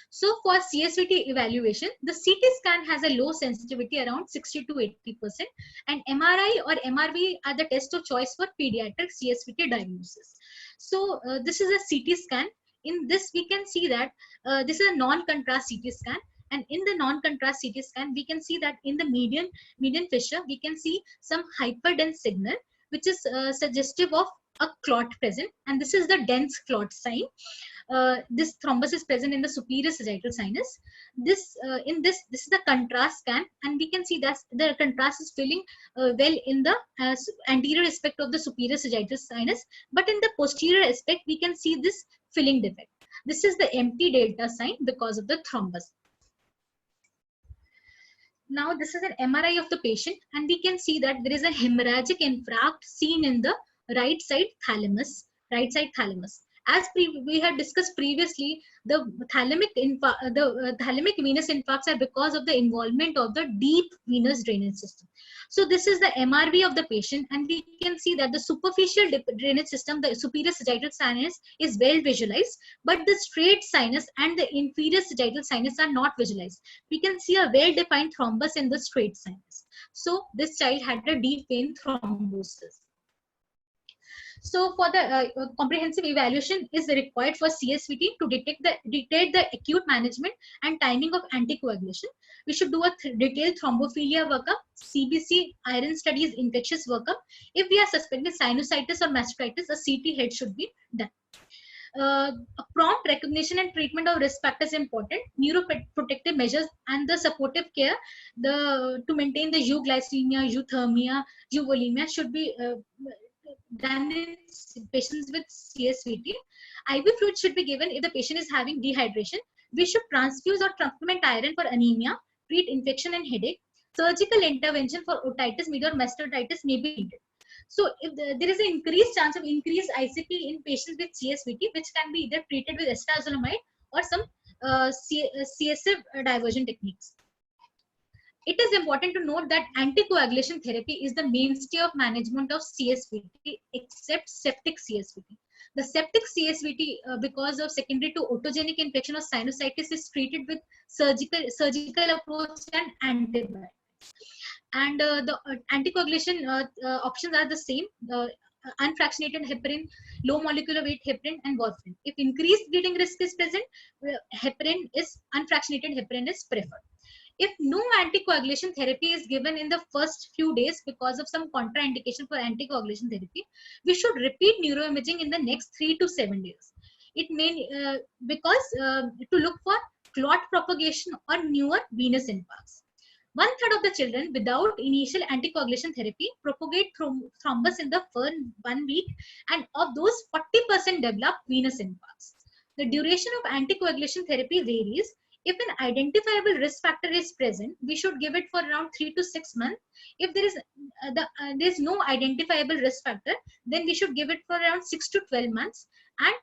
So for CSVT evaluation, the CT scan has a low sensitivity around 60 to 80%, and MRI or MRV are the test of choice for pediatric CSVT diagnosis. So this is a CT scan. In this, we can see that this is a non-contrast CT scan. And in the non-contrast CT scan, we can see that in the median fissure, we can see some hyperdense signal, which is suggestive of a clot present. And this is the dense clot sign. This thrombus is present in the superior sagittal sinus. This is the contrast scan, and we can see that the contrast is filling well in the anterior aspect of the superior sagittal sinus, but in the posterior aspect we can see this filling defect. This is the empty delta sign because of the thrombus. Now this is an MRI of the patient, and we can see that there is a hemorrhagic infarct seen in the right side thalamus. As we had discussed previously, the thalamic venous infarcts are because of the involvement of the deep venous drainage system. So this is the MRV of the patient, and we can see that the superficial drainage system, the superior sagittal sinus, is well visualized, but the straight sinus and the inferior sagittal sinus are not visualized. We can see a well-defined thrombus in the straight sinus. So this child had a deep vein thrombosis. So for the comprehensive evaluation is required for CSVT to detect the acute management and timing of anticoagulation. We should do a detailed thrombophilia workup, CBC, iron studies, infectious workup. If we are suspecting sinusitis or mastitis, a CT head should be done. A prompt recognition and treatment of risk factors is important. Neuroprotective measures and the supportive care to maintain the euglycemia, euthermia, euvolemia should be done in patients with CSVT. IV fluid should be given if the patient is having dehydration. We should transfuse or supplement iron for anemia, treat infection and headache. Surgical intervention for otitis media or mastocytitis may be needed. So if there is an increased chance of increased ICP in patients with CSVT, which can be either treated with acetazolamide or some CSF diversion techniques. It is important to note that anticoagulation therapy is the mainstay of management of CSVT except septic CSVT. The septic CSVT, because of secondary to otogenic infection or sinusitis, is treated with surgical approach and antibiotics. And the anticoagulation options are the same. Unfractionated heparin, low molecular weight heparin, and warfarin. If increased bleeding risk is present, unfractionated heparin is preferred. If no anticoagulation therapy is given in the first few days because of some contraindication for anticoagulation therapy, we should repeat neuroimaging in the next 3 to 7 days. It may to look for clot propagation or newer venous infarcts. 1/3 of the children without initial anticoagulation therapy propagate thrombus in the first 1 week, and of those 40% develop venous infarcts. The duration of anticoagulation therapy varies. If an identifiable risk factor is present, we should give it for around 3 to 6 months. If there is no identifiable risk factor, then we should give it for around 6 to 12 months. And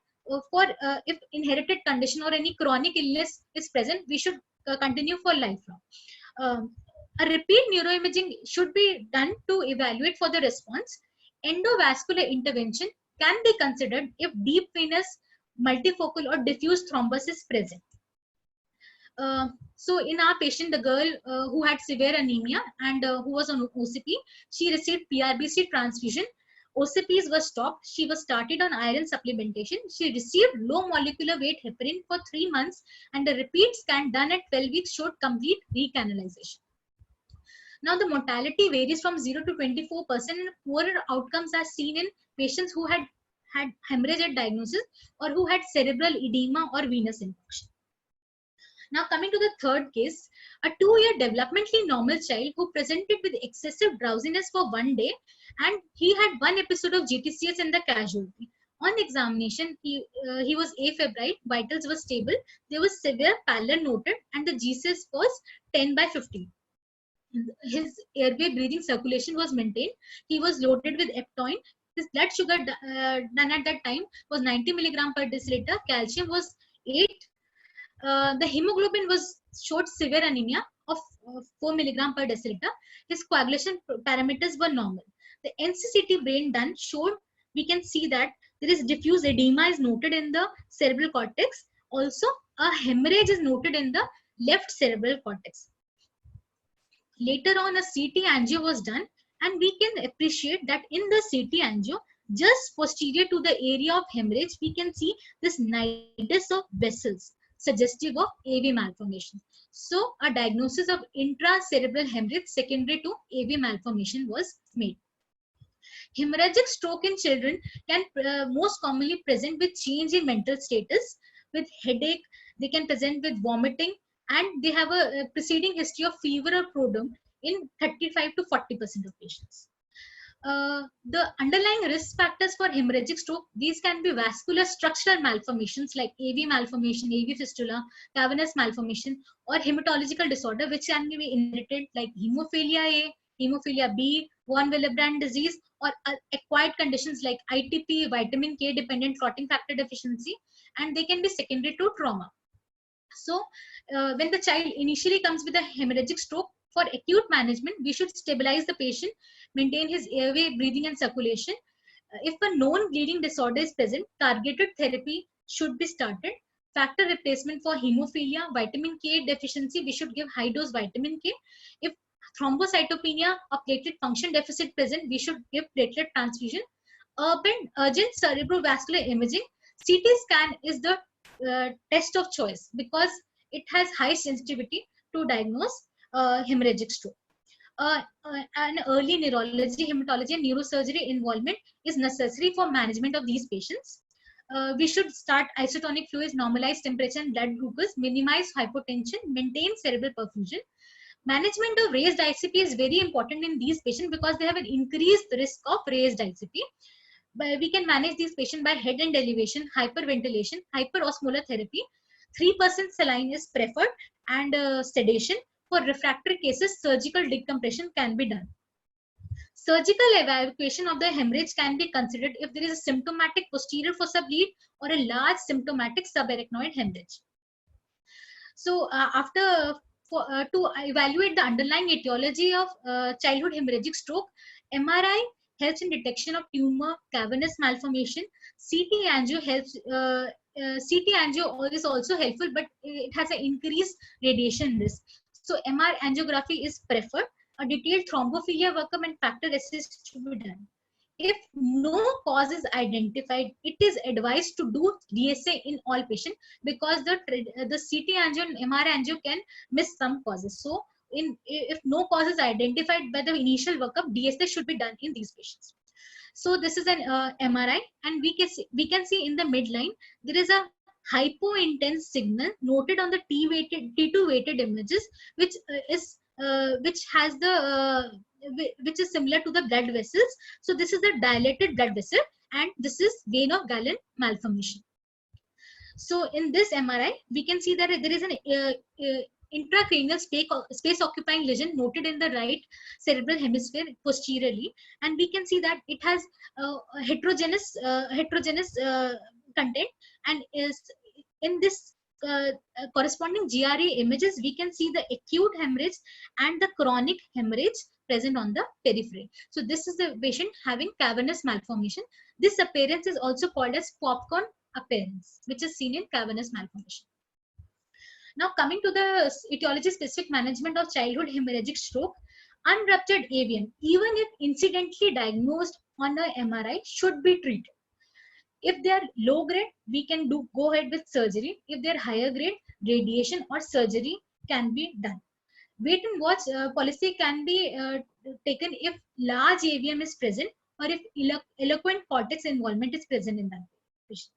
if inherited condition or any chronic illness is present, we should continue for lifelong. A repeat neuroimaging should be done to evaluate for the response. Endovascular intervention can be considered if deep venous, multifocal or diffuse thrombus is present. So in our patient, the girl who had severe anemia and who was on OCP, she received PRBC transfusion. OCPs were stopped. She was started on iron supplementation. She received low molecular weight heparin for 3 months, and the repeat scan done at 12 weeks showed complete recanalization. Now the mortality varies from 0 to 24%, and poorer outcomes are seen in patients who had hemorrhage at diagnosis or who had cerebral edema or venous infection. Now coming to the third case, a 2-year developmentally normal child who presented with excessive drowsiness for 1 day, and he had 1 episode of GTCS in the casualty. On examination, he was afebrile, vitals were stable, there was severe pallor noted, and the GCS was 10/50. His airway breathing circulation was maintained. He was loaded with Eptoin. His blood sugar done at that time was 90 milligram per deciliter. Calcium was 8. The hemoglobin showed severe anemia of 4 milligram per deciliter. His coagulation parameters were normal. The NCCT brain done showed, we can see that there is diffuse edema is noted in the cerebral cortex. Also, a hemorrhage is noted in the left cerebral cortex. Later on, a CT angio was done, and we can appreciate that in the CT angio, just posterior to the area of hemorrhage, we can see this nidus of vessels, suggestive of AV malformation. So a diagnosis of intracerebral hemorrhage secondary to AV malformation was made. Hemorrhagic stroke in children can most commonly present with change in mental status, with headache. They can present with vomiting, and they have a preceding history of fever or prodrome in 35 to 40% of patients. The underlying risk factors for hemorrhagic stroke, these can be vascular structural malformations like AV malformation, AV fistula, cavernous malformation, or hematological disorder which can be inherited like hemophilia A, hemophilia B, von Willebrand disease, or acquired conditions like ITP, vitamin K dependent clotting factor deficiency, and they can be secondary to trauma. So when the child initially comes with a hemorrhagic stroke, for acute management, we should stabilize the patient, maintain his airway, breathing and circulation. If a known bleeding disorder is present, targeted therapy should be started. Factor replacement for hemophilia, vitamin K deficiency, we should give high dose vitamin K. If thrombocytopenia or platelet function deficit present, we should give platelet transfusion. Urgent cerebrovascular imaging, CT scan is the test of choice because it has high sensitivity to diagnose hemorrhagic stroke. An early neurology, hematology, and neurosurgery involvement is necessary for management of these patients. We should start isotonic fluids, normalize temperature and blood glucose, minimize hypotension, maintain cerebral perfusion. Management of raised ICP is very important in these patients because they have an increased risk of raised ICP. But we can manage these patients by head and elevation, hyperventilation, hyperosmolar therapy. 3% saline is preferred, and sedation. For refractory cases, surgical decompression can be done. Surgical evacuation of the hemorrhage can be considered if there is a symptomatic posterior fossa bleed or a large symptomatic subarachnoid hemorrhage. So to evaluate the underlying etiology of childhood hemorrhagic stroke, MRI helps in detection of tumor, cavernous malformation. CT angio helps. CT angio is also helpful, but it has an increased radiation risk. So MR angiography is preferred. A detailed thrombophilia workup and factor assist should be done. If no cause is identified, it is advised to do DSA in all patients because the CT angio and MR angio can miss some causes. So if no cause is identified by the initial workup, DSA should be done in these patients. So this is an MRI, and we can see in the midline there is a hypointense signal noted on the T2 weighted images, which is similar to the blood vessels. So this is the dilated blood vessel, and this is vein of Galen malformation. So in this MRI, we can see that there is an intracranial space occupying lesion noted in the right cerebral hemisphere posteriorly, and we can see that it has heterogeneous content, and is in this corresponding GRE images, we can see the acute hemorrhage and the chronic hemorrhage present on the periphery. So this is the patient having cavernous malformation. This appearance is also called as popcorn appearance, which is seen in cavernous malformation. Now coming to the etiology specific management of childhood hemorrhagic stroke, unruptured AVM, even if incidentally diagnosed on a MRI, should be treated. If they are low grade, we can go ahead with surgery. If they are higher grade, radiation or surgery can be done. Wait and watch policy can be taken if large AVM is present or if eloquent cortex involvement is present in that patient.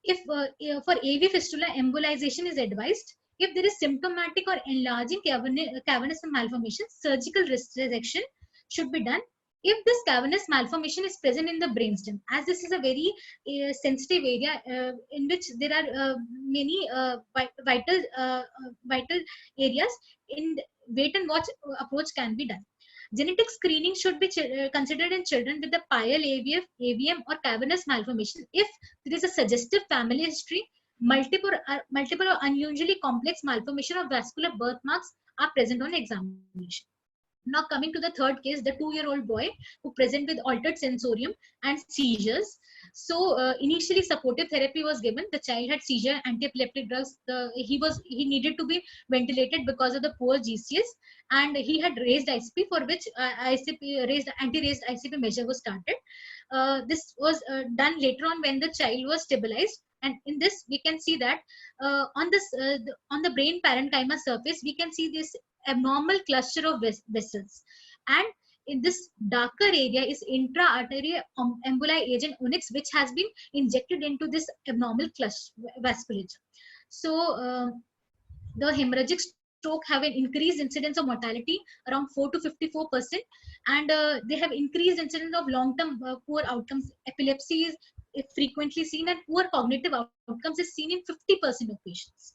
If for AV fistula, embolization is advised. If there is symptomatic or enlarging cavernous malformation, surgical resection should be done. If this cavernous malformation is present in the brainstem, as this is a very sensitive area in which there are many vital areas, in wait and watch approach can be done. Genetic screening should be considered in children with the PIAL, AVF, AVM or cavernous malformation if there is a suggestive family history, multiple or unusually complex malformation of vascular birthmarks are present on examination. Now coming to the third case, the 2-year-old boy who present with altered sensorium and seizures. So initially supportive therapy was given. The child had seizure, anti-epileptic drugs. He needed to be ventilated because of the poor GCS, and he had raised ICP, for which anti-raised ICP measure was started. This was done later on when the child was stabilized. And in this, we can see that on the brain parenchyma surface, we can see this abnormal cluster of vessels, and in this darker area is intra-arterial emboli agent onyx, which has been injected into this abnormal vasculature. So the hemorrhagic stroke have an increased incidence of mortality around 4 to 54%, and they have increased incidence of long-term poor outcomes. Epilepsy is frequently seen, and poor cognitive outcomes is seen in 50% of patients.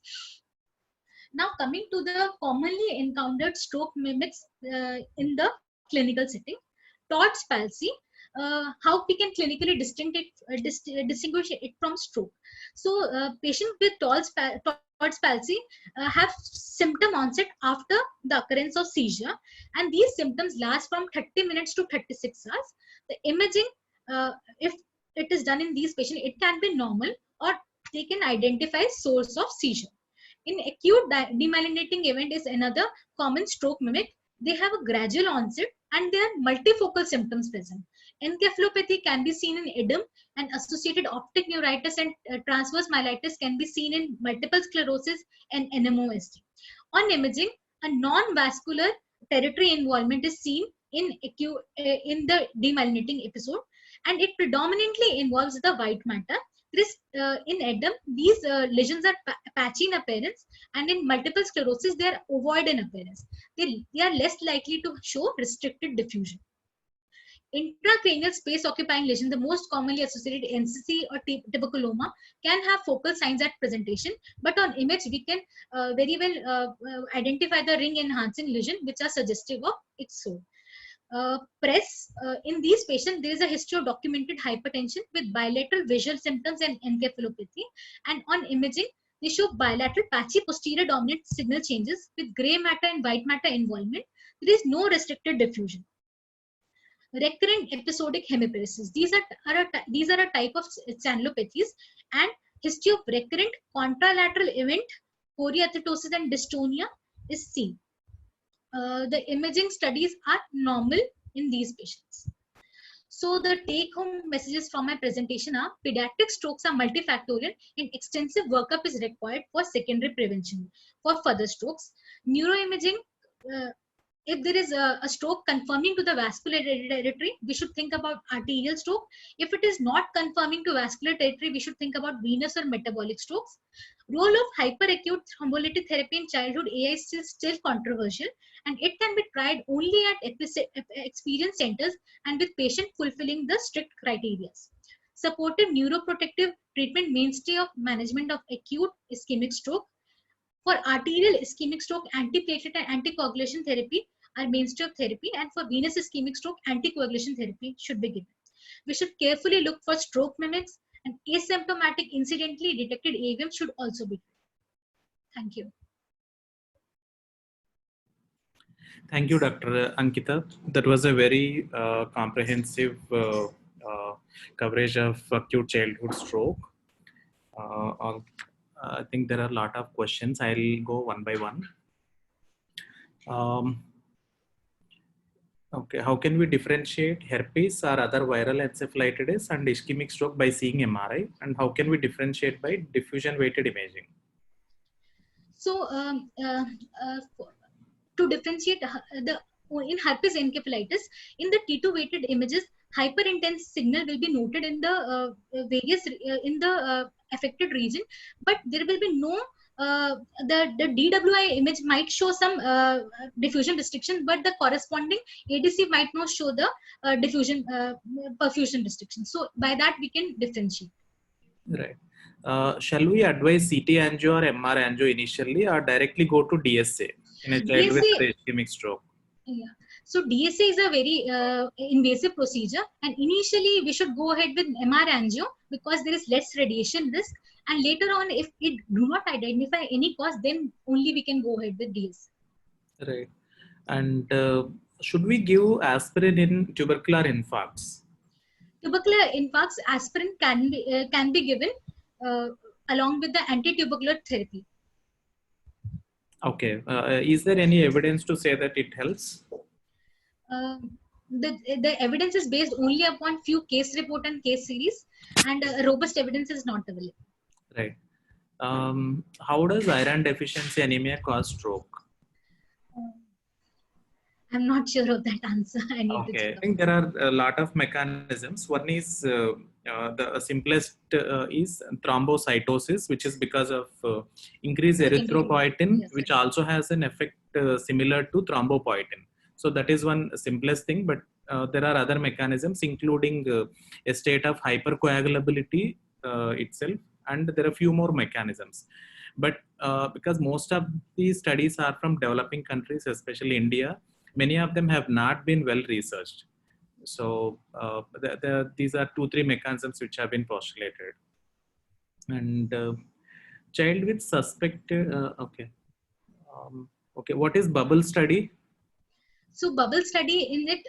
Now coming to the commonly encountered stroke mimics in the clinical setting, Todd's palsy, how we can clinically distinguish it from stroke. So patients with Todd's palsy have symptom onset after the occurrence of seizure, and these symptoms last from 30 minutes to 36 hours. The imaging, if it is done in these patients, it can be normal, or they can identify source of seizure. In acute demyelinating event is another common stroke mimic. They have a gradual onset and there are multifocal symptoms present. Encephalopathy can be seen in edema, and associated optic neuritis and transverse myelitis can be seen in multiple sclerosis and NMOSD. On imaging, a non-vascular territory involvement is seen in the demyelinating episode, and it predominantly involves the white matter. In edema, these lesions are patchy in appearance, and in multiple sclerosis, they are ovoid in appearance. They are less likely to show restricted diffusion. Intracranial space occupying lesion, the most commonly associated NCC or tuberculoma, can have focal signs at presentation, but on image, we can very well identify the ring enhancing lesion, which are suggestive of its soul. In these patients, there is a history of documented hypertension with bilateral visual symptoms and encephalopathy, and on imaging, they show bilateral patchy posterior dominant signal changes with gray matter and white matter involvement. There is no restricted diffusion. Recurrent episodic hemiparesis. These are a type of channelopathies, and history of recurrent contralateral event, chorioathetosis and dystonia is seen. The imaging studies are normal in these patients. So the take-home messages from my presentation are: pediatric strokes are multifactorial and extensive workup is required for secondary prevention for further strokes. Neuroimaging, if there is a stroke confirming to the vascular territory, we should think about arterial stroke. If it is not confirming to vascular territory, we should think about venous or metabolic strokes. Role of hyperacute thrombolytic therapy in childhood AI is still controversial, and it can be tried only at experienced centers and with patient fulfilling the strict criteria. Supportive neuroprotective treatment mainstay of management of acute ischemic stroke. For arterial ischemic stroke, antiplatelet and anticoagulation therapy are mainstay of therapy, and for venous ischemic stroke, anticoagulation therapy should be given. We should carefully look for stroke mimics, and asymptomatic incidentally detected AVM should also be. Thank you. Thank you, Dr. Ankita. That was a very comprehensive coverage of acute childhood stroke. I think there are a lot of questions. I'll go one by one. Okay, how can we differentiate herpes or other viral encephalitis and ischemic stroke by seeing MRI? And how can we differentiate by diffusion weighted imaging? So, to differentiate in herpes encephalitis, in the T2 weighted images, hyperintense signal will be noted in the various in the affected region, but there will be no the DWI image might show some diffusion restriction, but the corresponding ADC might not show the diffusion perfusion restriction. So by that we can differentiate. Right. Shall we advise CT angio or MR angio initially, or directly go to DSA in a child with ischemic stroke? Yeah. So DSA is a very invasive procedure, and initially we should go ahead with MR angio because there is less radiation risk, and later on, if it do not identify any cause, then only we can go ahead with DSA. Right. And should we give aspirin in tubercular infarcts? Tubercular infarcts, aspirin can be given along with the anti-tubercular therapy. Okay. Is there any evidence to say that it helps? The evidence is based only upon few case report and case series, and robust evidence is not available. Right. How does iron deficiency anemia cause stroke? I'm not sure of that answer. I think there are a lot of mechanisms. One is the simplest is thrombocytosis, which is because of increased erythropoietin, yes, which also has an effect similar to thrombopoietin. So that is one simplest thing, but there are other mechanisms, including a state of hypercoagulability itself, and there are a few more mechanisms. But because most of these studies are from developing countries, especially India, many of them have not been well researched. So these are 2-3 mechanisms which have been postulated. And child with suspected, okay, what is bubble study? So bubble study, in it,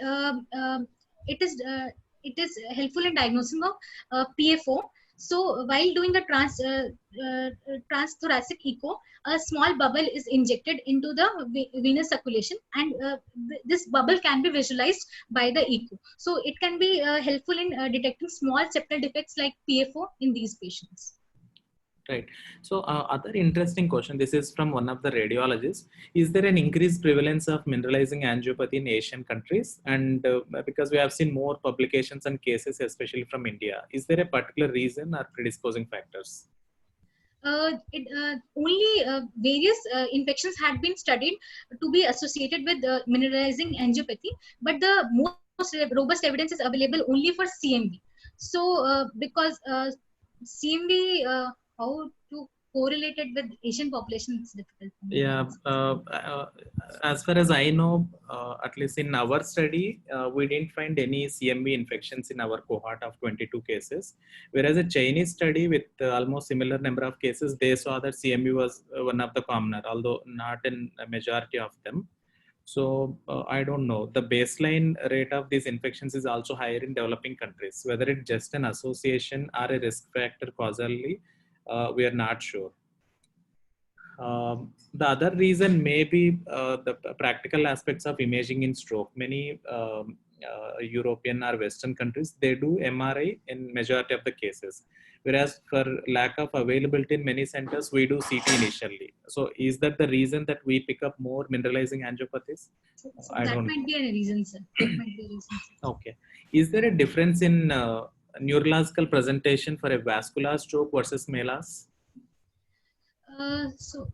it is helpful in diagnosing of PFO. So while doing a transthoracic echo, a small bubble is injected into the venous circulation, and this bubble can be visualized by the echo. So it can be helpful in detecting small septal defects like PFO in these patients. Right. So other interesting question, this is from one of the radiologists. Is there an increased prevalence of mineralizing angiopathy in Asian countries? And because we have seen more publications and cases, especially from India, is there a particular reason or predisposing factors? Only various infections had been studied to be associated with mineralizing angiopathy, but the most robust evidence is available only for CMV. So because CMV, how to correlate it with Asian population, it's difficult. Yeah, as far as I know, at least in our study, we didn't find any CMV infections in our cohort of 22 cases. Whereas a Chinese study with almost similar number of cases, they saw that CMV was one of the commoner, although not in a majority of them. So I don't know. The baseline rate of these infections is also higher in developing countries. Whether it's just an association or a risk factor causally, we are not sure. The other reason may be the practical aspects of imaging in stroke. Many European or Western countries, they do MRI in majority of the cases. Whereas for lack of availability in many centers, we do CT initially. So is that the reason that we pick up more mineralizing angiopathies? That might be a reason, sir. That might be a reason, sir. Okay. Is there a difference in neurological presentation for a vascular stroke versus MELAS? So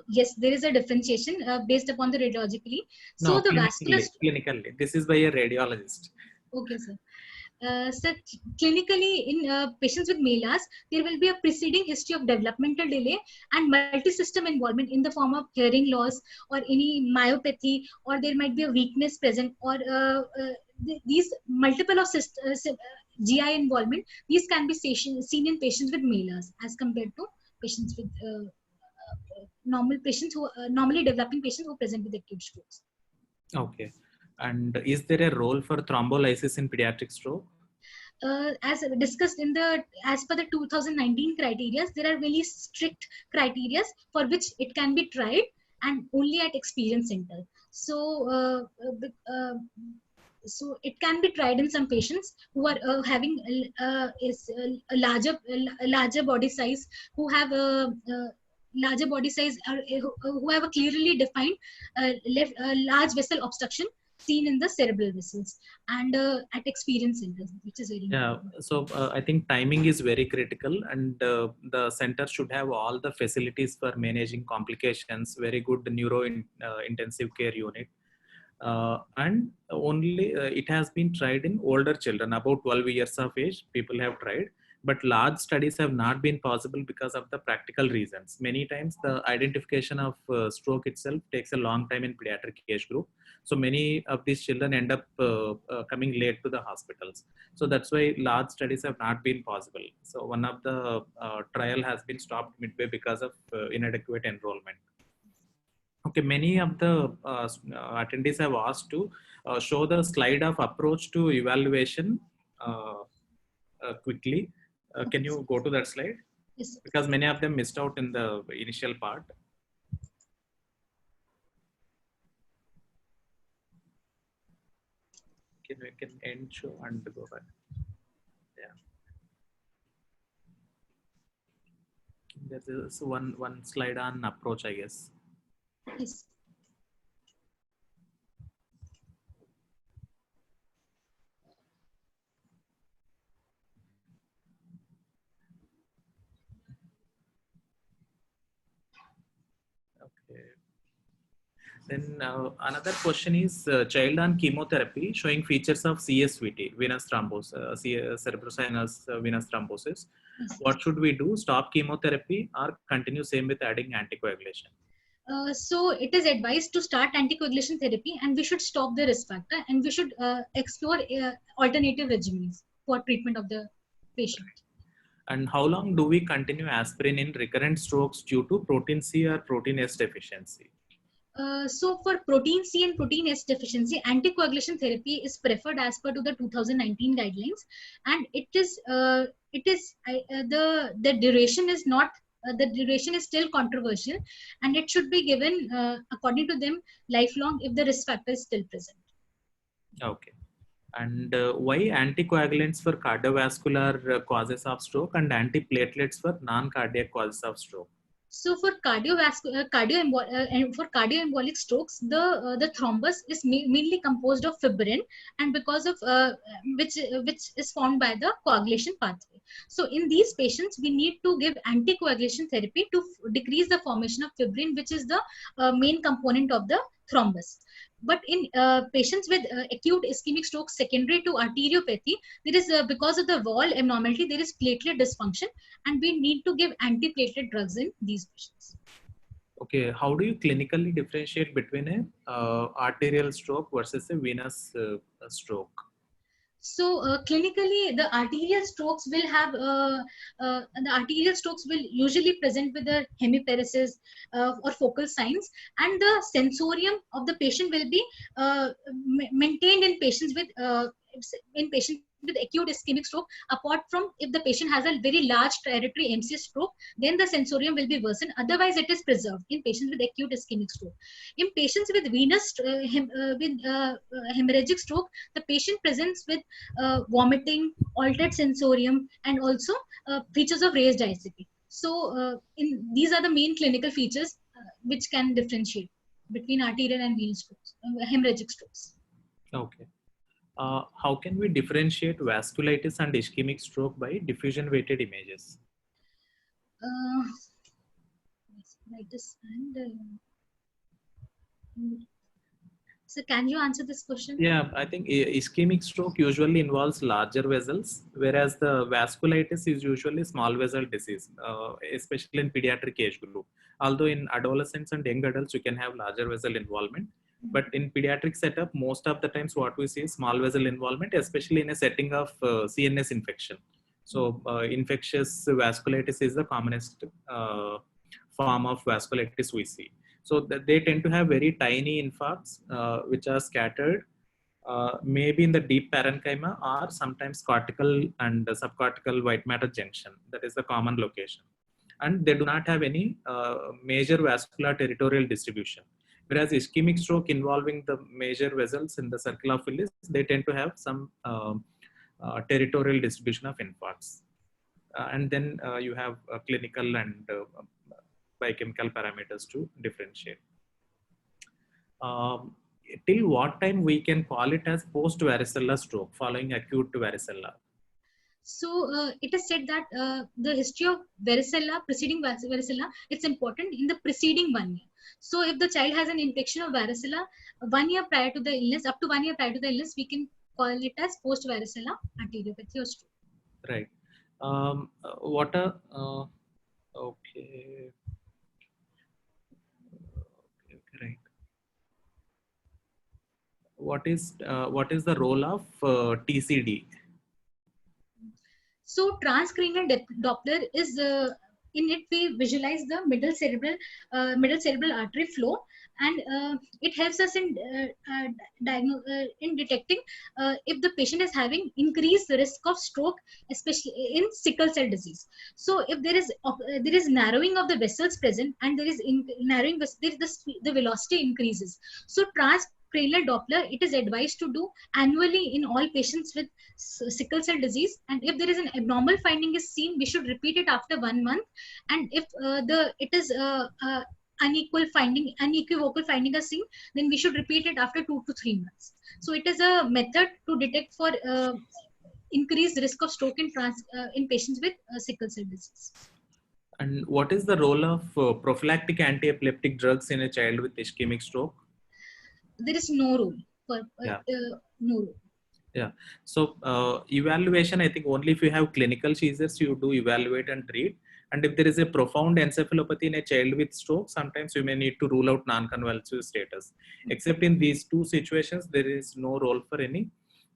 yes, there is a differentiation based upon the radiologically. So no, the vascular clinically, this is by a radiologist. Okay, sir. So clinically, in patients with MELAS, there will be a preceding history of developmental delay and multi-system involvement in the form of hearing loss or any myopathy, or there might be a weakness present, or these multiple of GI involvement. These can be seen in patients with MELAS as compared to patients with normal patients who normally developing patients who present with acute strokes. Okay. And is there a role for thrombolysis in pediatric stroke? As discussed as per the 2019 criteria, there are very strict criteria for which it can be tried, and only at experience center. So so it can be tried in some patients who are having a larger body size, who have a larger body size, or who have a clearly defined large vessel obstruction seen in the cerebral vessels, and at experience centers, which is very important. So I think timing is very critical, and the center should have all the facilities for managing complications, very good intensive care unit. And only it has been tried in older children, about 12 years of age, people have tried, but large studies have not been possible because of the practical reasons. Many times the identification of stroke itself takes a long time in pediatric age group. So many of these children end up coming late to the hospitals. So that's why large studies have not been possible. So one of the trial has been stopped midway because of inadequate enrollment. Okay, many of the attendees have asked to show the slide of approach to evaluation quickly. Can you go to that slide? Yes. Because many of them missed out in the initial part. We can end show and go back. Yeah. There's one slide on approach, I guess. Yes. Okay. Then another question is child on chemotherapy showing features of CSVT, venous thrombosis, cerebrosinus venous thrombosis. Yes. What should we do? Stop chemotherapy or continue same with adding anticoagulation? So it is advised to start anticoagulation therapy, and we should stop the risk factor, and we should explore alternative regimens for treatment of the patient. And how long do we continue aspirin in recurrent strokes due to protein C or protein S deficiency? So for protein C and protein S deficiency, anticoagulation therapy is preferred as per to the 2019 guidelines, and the duration is not. The duration is still controversial, and it should be given according to them lifelong if the risk factor is still present. Okay. And why anticoagulants for cardiovascular causes of stroke and antiplatelets for non-cardiac causes of stroke? So for cardioembolic strokes, the thrombus is mainly composed of fibrin, and because of which is formed by the coagulation pathway. So in these patients, we need to give anticoagulation therapy to decrease the formation of fibrin, which is the main component of the thrombus. But in patients with acute ischemic stroke secondary to arteriopathy, there is because of the wall abnormality, there is platelet dysfunction, and we need to give antiplatelet drugs in these patients. Okay, how do you clinically differentiate between a arterial stroke versus a venous stroke? So clinically, the arterial strokes will usually present with the hemiparesis or focal signs, and the sensorium of the patient will be maintained in patients with acute ischemic stroke. Apart from if the patient has a very large territory MCS stroke, then the sensorium will be worsened. Otherwise, it is preserved in patients with acute ischemic stroke. In patients with venous hemorrhagic stroke, the patient presents with vomiting, altered sensorium, and also features of raised ICP. So these are the main clinical features which can differentiate between arterial and venous strokes, hemorrhagic strokes. Okay. How can we differentiate vasculitis and ischemic stroke by diffusion weighted images? Vasculitis and so can you answer this question? Yeah, I think ischemic stroke usually involves larger vessels, whereas the vasculitis is usually small vessel disease, especially in pediatric age group. Although in adolescents and young adults, you can have larger vessel involvement. But in pediatric setup, most of the times what we see is small vessel involvement, especially in a setting of CNS infection. So infectious vasculitis is the commonest form of vasculitis we see. So that they tend to have very tiny infarcts which are scattered maybe in the deep parenchyma or sometimes cortical and subcortical white matter junction. That is the common location. And they do not have any major vascular territorial distribution. Whereas ischemic stroke involving the major vessels in the circle of Willis, they tend to have some territorial distribution of infarcts. And then you have clinical and biochemical parameters to differentiate. Till what time we can call it as post varicella stroke following acute varicella? So it is said that the history of varicella, preceding varicella, it's important in the preceding 1 year. So if the child has an infection of varicella 1 year prior to the illness, up to 1 year prior to the illness, we can call it as post varicella arteriopathy or stroke. Right. What a okay. Right. What is the role of TCD? So transcranial Doppler is in it we visualize the middle cerebral artery flow, and it helps us in detecting if the patient is having increased risk of stroke, especially in sickle cell disease. So if there is narrowing of the vessels present, and there is narrowing, the velocity increases. So transcranial Doppler, it is advised to do annually in all patients with sickle cell disease, and if there is an abnormal finding is seen, we should repeat it after 1 month. And if it is unequivocal finding is seen, then we should repeat it after 2 to 3 months. So it is a method to detect for increased risk of stroke in patients with sickle cell disease. And what is the role of prophylactic anti-epileptic drugs in a child with ischemic stroke? There is no rule for no rule. Yeah. So evaluation, I think only if you have clinical seizures, you do evaluate and treat. And if there is a profound encephalopathy in a child with stroke, sometimes you may need to rule out non-convulsive status. Except in these two situations, there is no role for any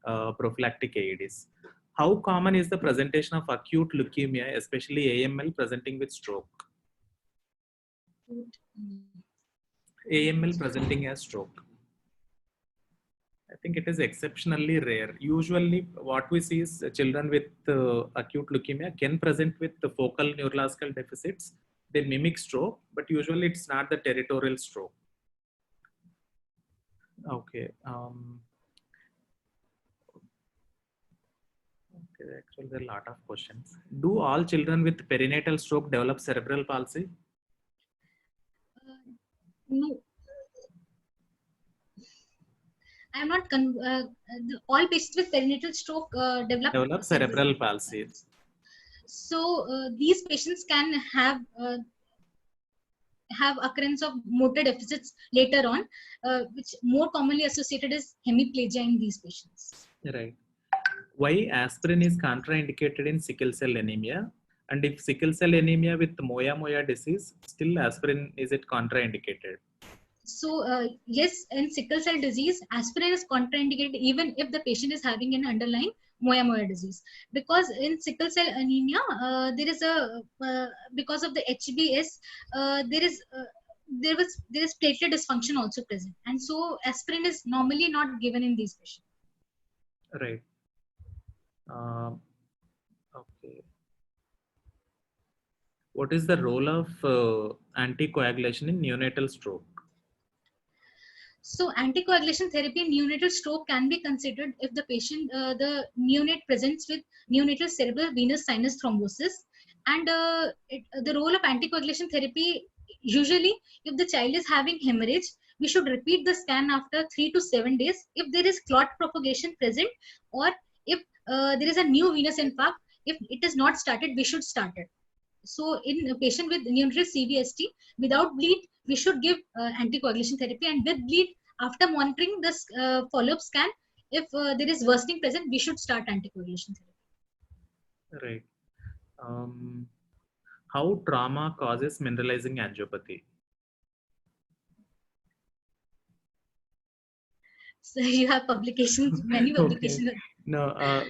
prophylactic AEDs. How common is the presentation of acute leukemia, especially AML, presenting with stroke? AML presenting as stroke. I think it is exceptionally rare. Usually what we see is children with acute leukemia can present with the focal neurological deficits. They mimic stroke, but usually it's not the territorial stroke. Okay. Okay, actually there are a lot of questions. Do all children with perinatal stroke develop cerebral palsy? No. I am not all patients with perinatal stroke develop cerebral palsy. So these patients can have occurrence of motor deficits later on, which more commonly associated is hemiplegia in these patients. Right. Why aspirin is contraindicated in sickle cell anemia? And if sickle cell anemia with moya disease, still aspirin, is it contraindicated? So yes, in sickle cell disease, aspirin is contraindicated even if the patient is having an underlying moya disease, because in sickle cell anemia there is a because of the HBS there is platelet dysfunction also present, and so aspirin is normally not given in these patients. Right. Okay. What is the role of anticoagulation in neonatal stroke? So anticoagulation therapy in neonatal stroke can be considered if the patient, the neonate presents with neonatal cerebral venous sinus thrombosis. And the role of anticoagulation therapy, usually if the child is having hemorrhage, we should repeat the scan after 3 to 7 days. If there is clot propagation present, or if there is a new venous infarct, if it is not started, we should start it. So in a patient with neonatal CVST, without bleed, we should give anticoagulation therapy, and with bleed, after monitoring this follow-up scan, if there is worsening present, we should start anticoagulation therapy. Right. How trauma causes mineralizing angiopathy? So you have publications, many publications. Okay. No,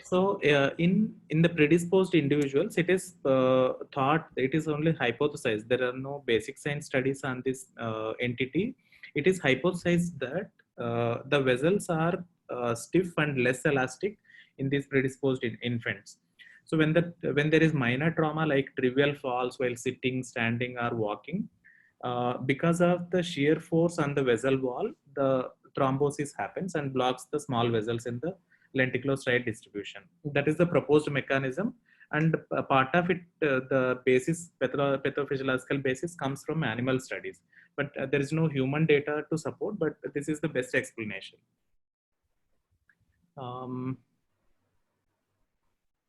so in the predisposed individuals, it is thought, it is only hypothesized. There are no basic science studies on this entity. It is hypothesized that the vessels are stiff and less elastic in these predisposed infants. So when there is minor trauma like trivial falls while sitting, standing, or walking, because of the shear force on the vessel wall, the thrombosis happens and blocks the small vessels in the lenticulostriate distribution. That is the proposed mechanism, and a part of it, the basis, pathophysiological basis, comes from animal studies. But there is no human data to support, but this is the best explanation.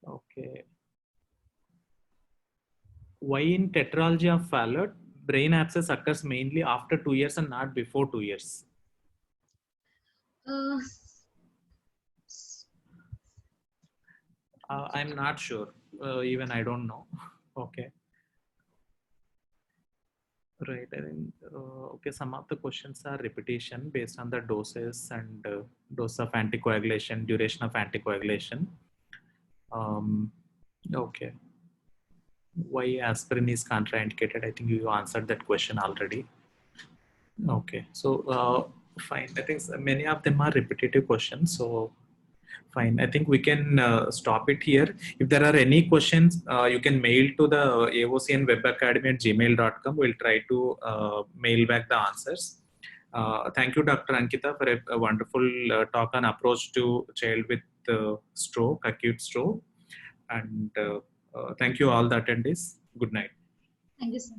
Okay. Why in tetralogy of Fallot, brain abscess occurs mainly after 2 years and not before 2 years? I'm not sure. Even I don't know. Okay. Right. I think, okay, some of the questions are repetition based on the doses and dose of anticoagulation, duration of anticoagulation. Okay. Why aspirin is contraindicated? I think you answered that question already. Okay. So, fine. I think many of them are repetitive questions. So, fine. I think we can stop it here. If there are any questions, you can mail to the AOCN@gmail.com. We'll try to mail back the answers. Thank you, Dr. Ankita, for a wonderful talk on approach to child with stroke, acute stroke. And thank you all the attendees. Good night. Thank you, sir.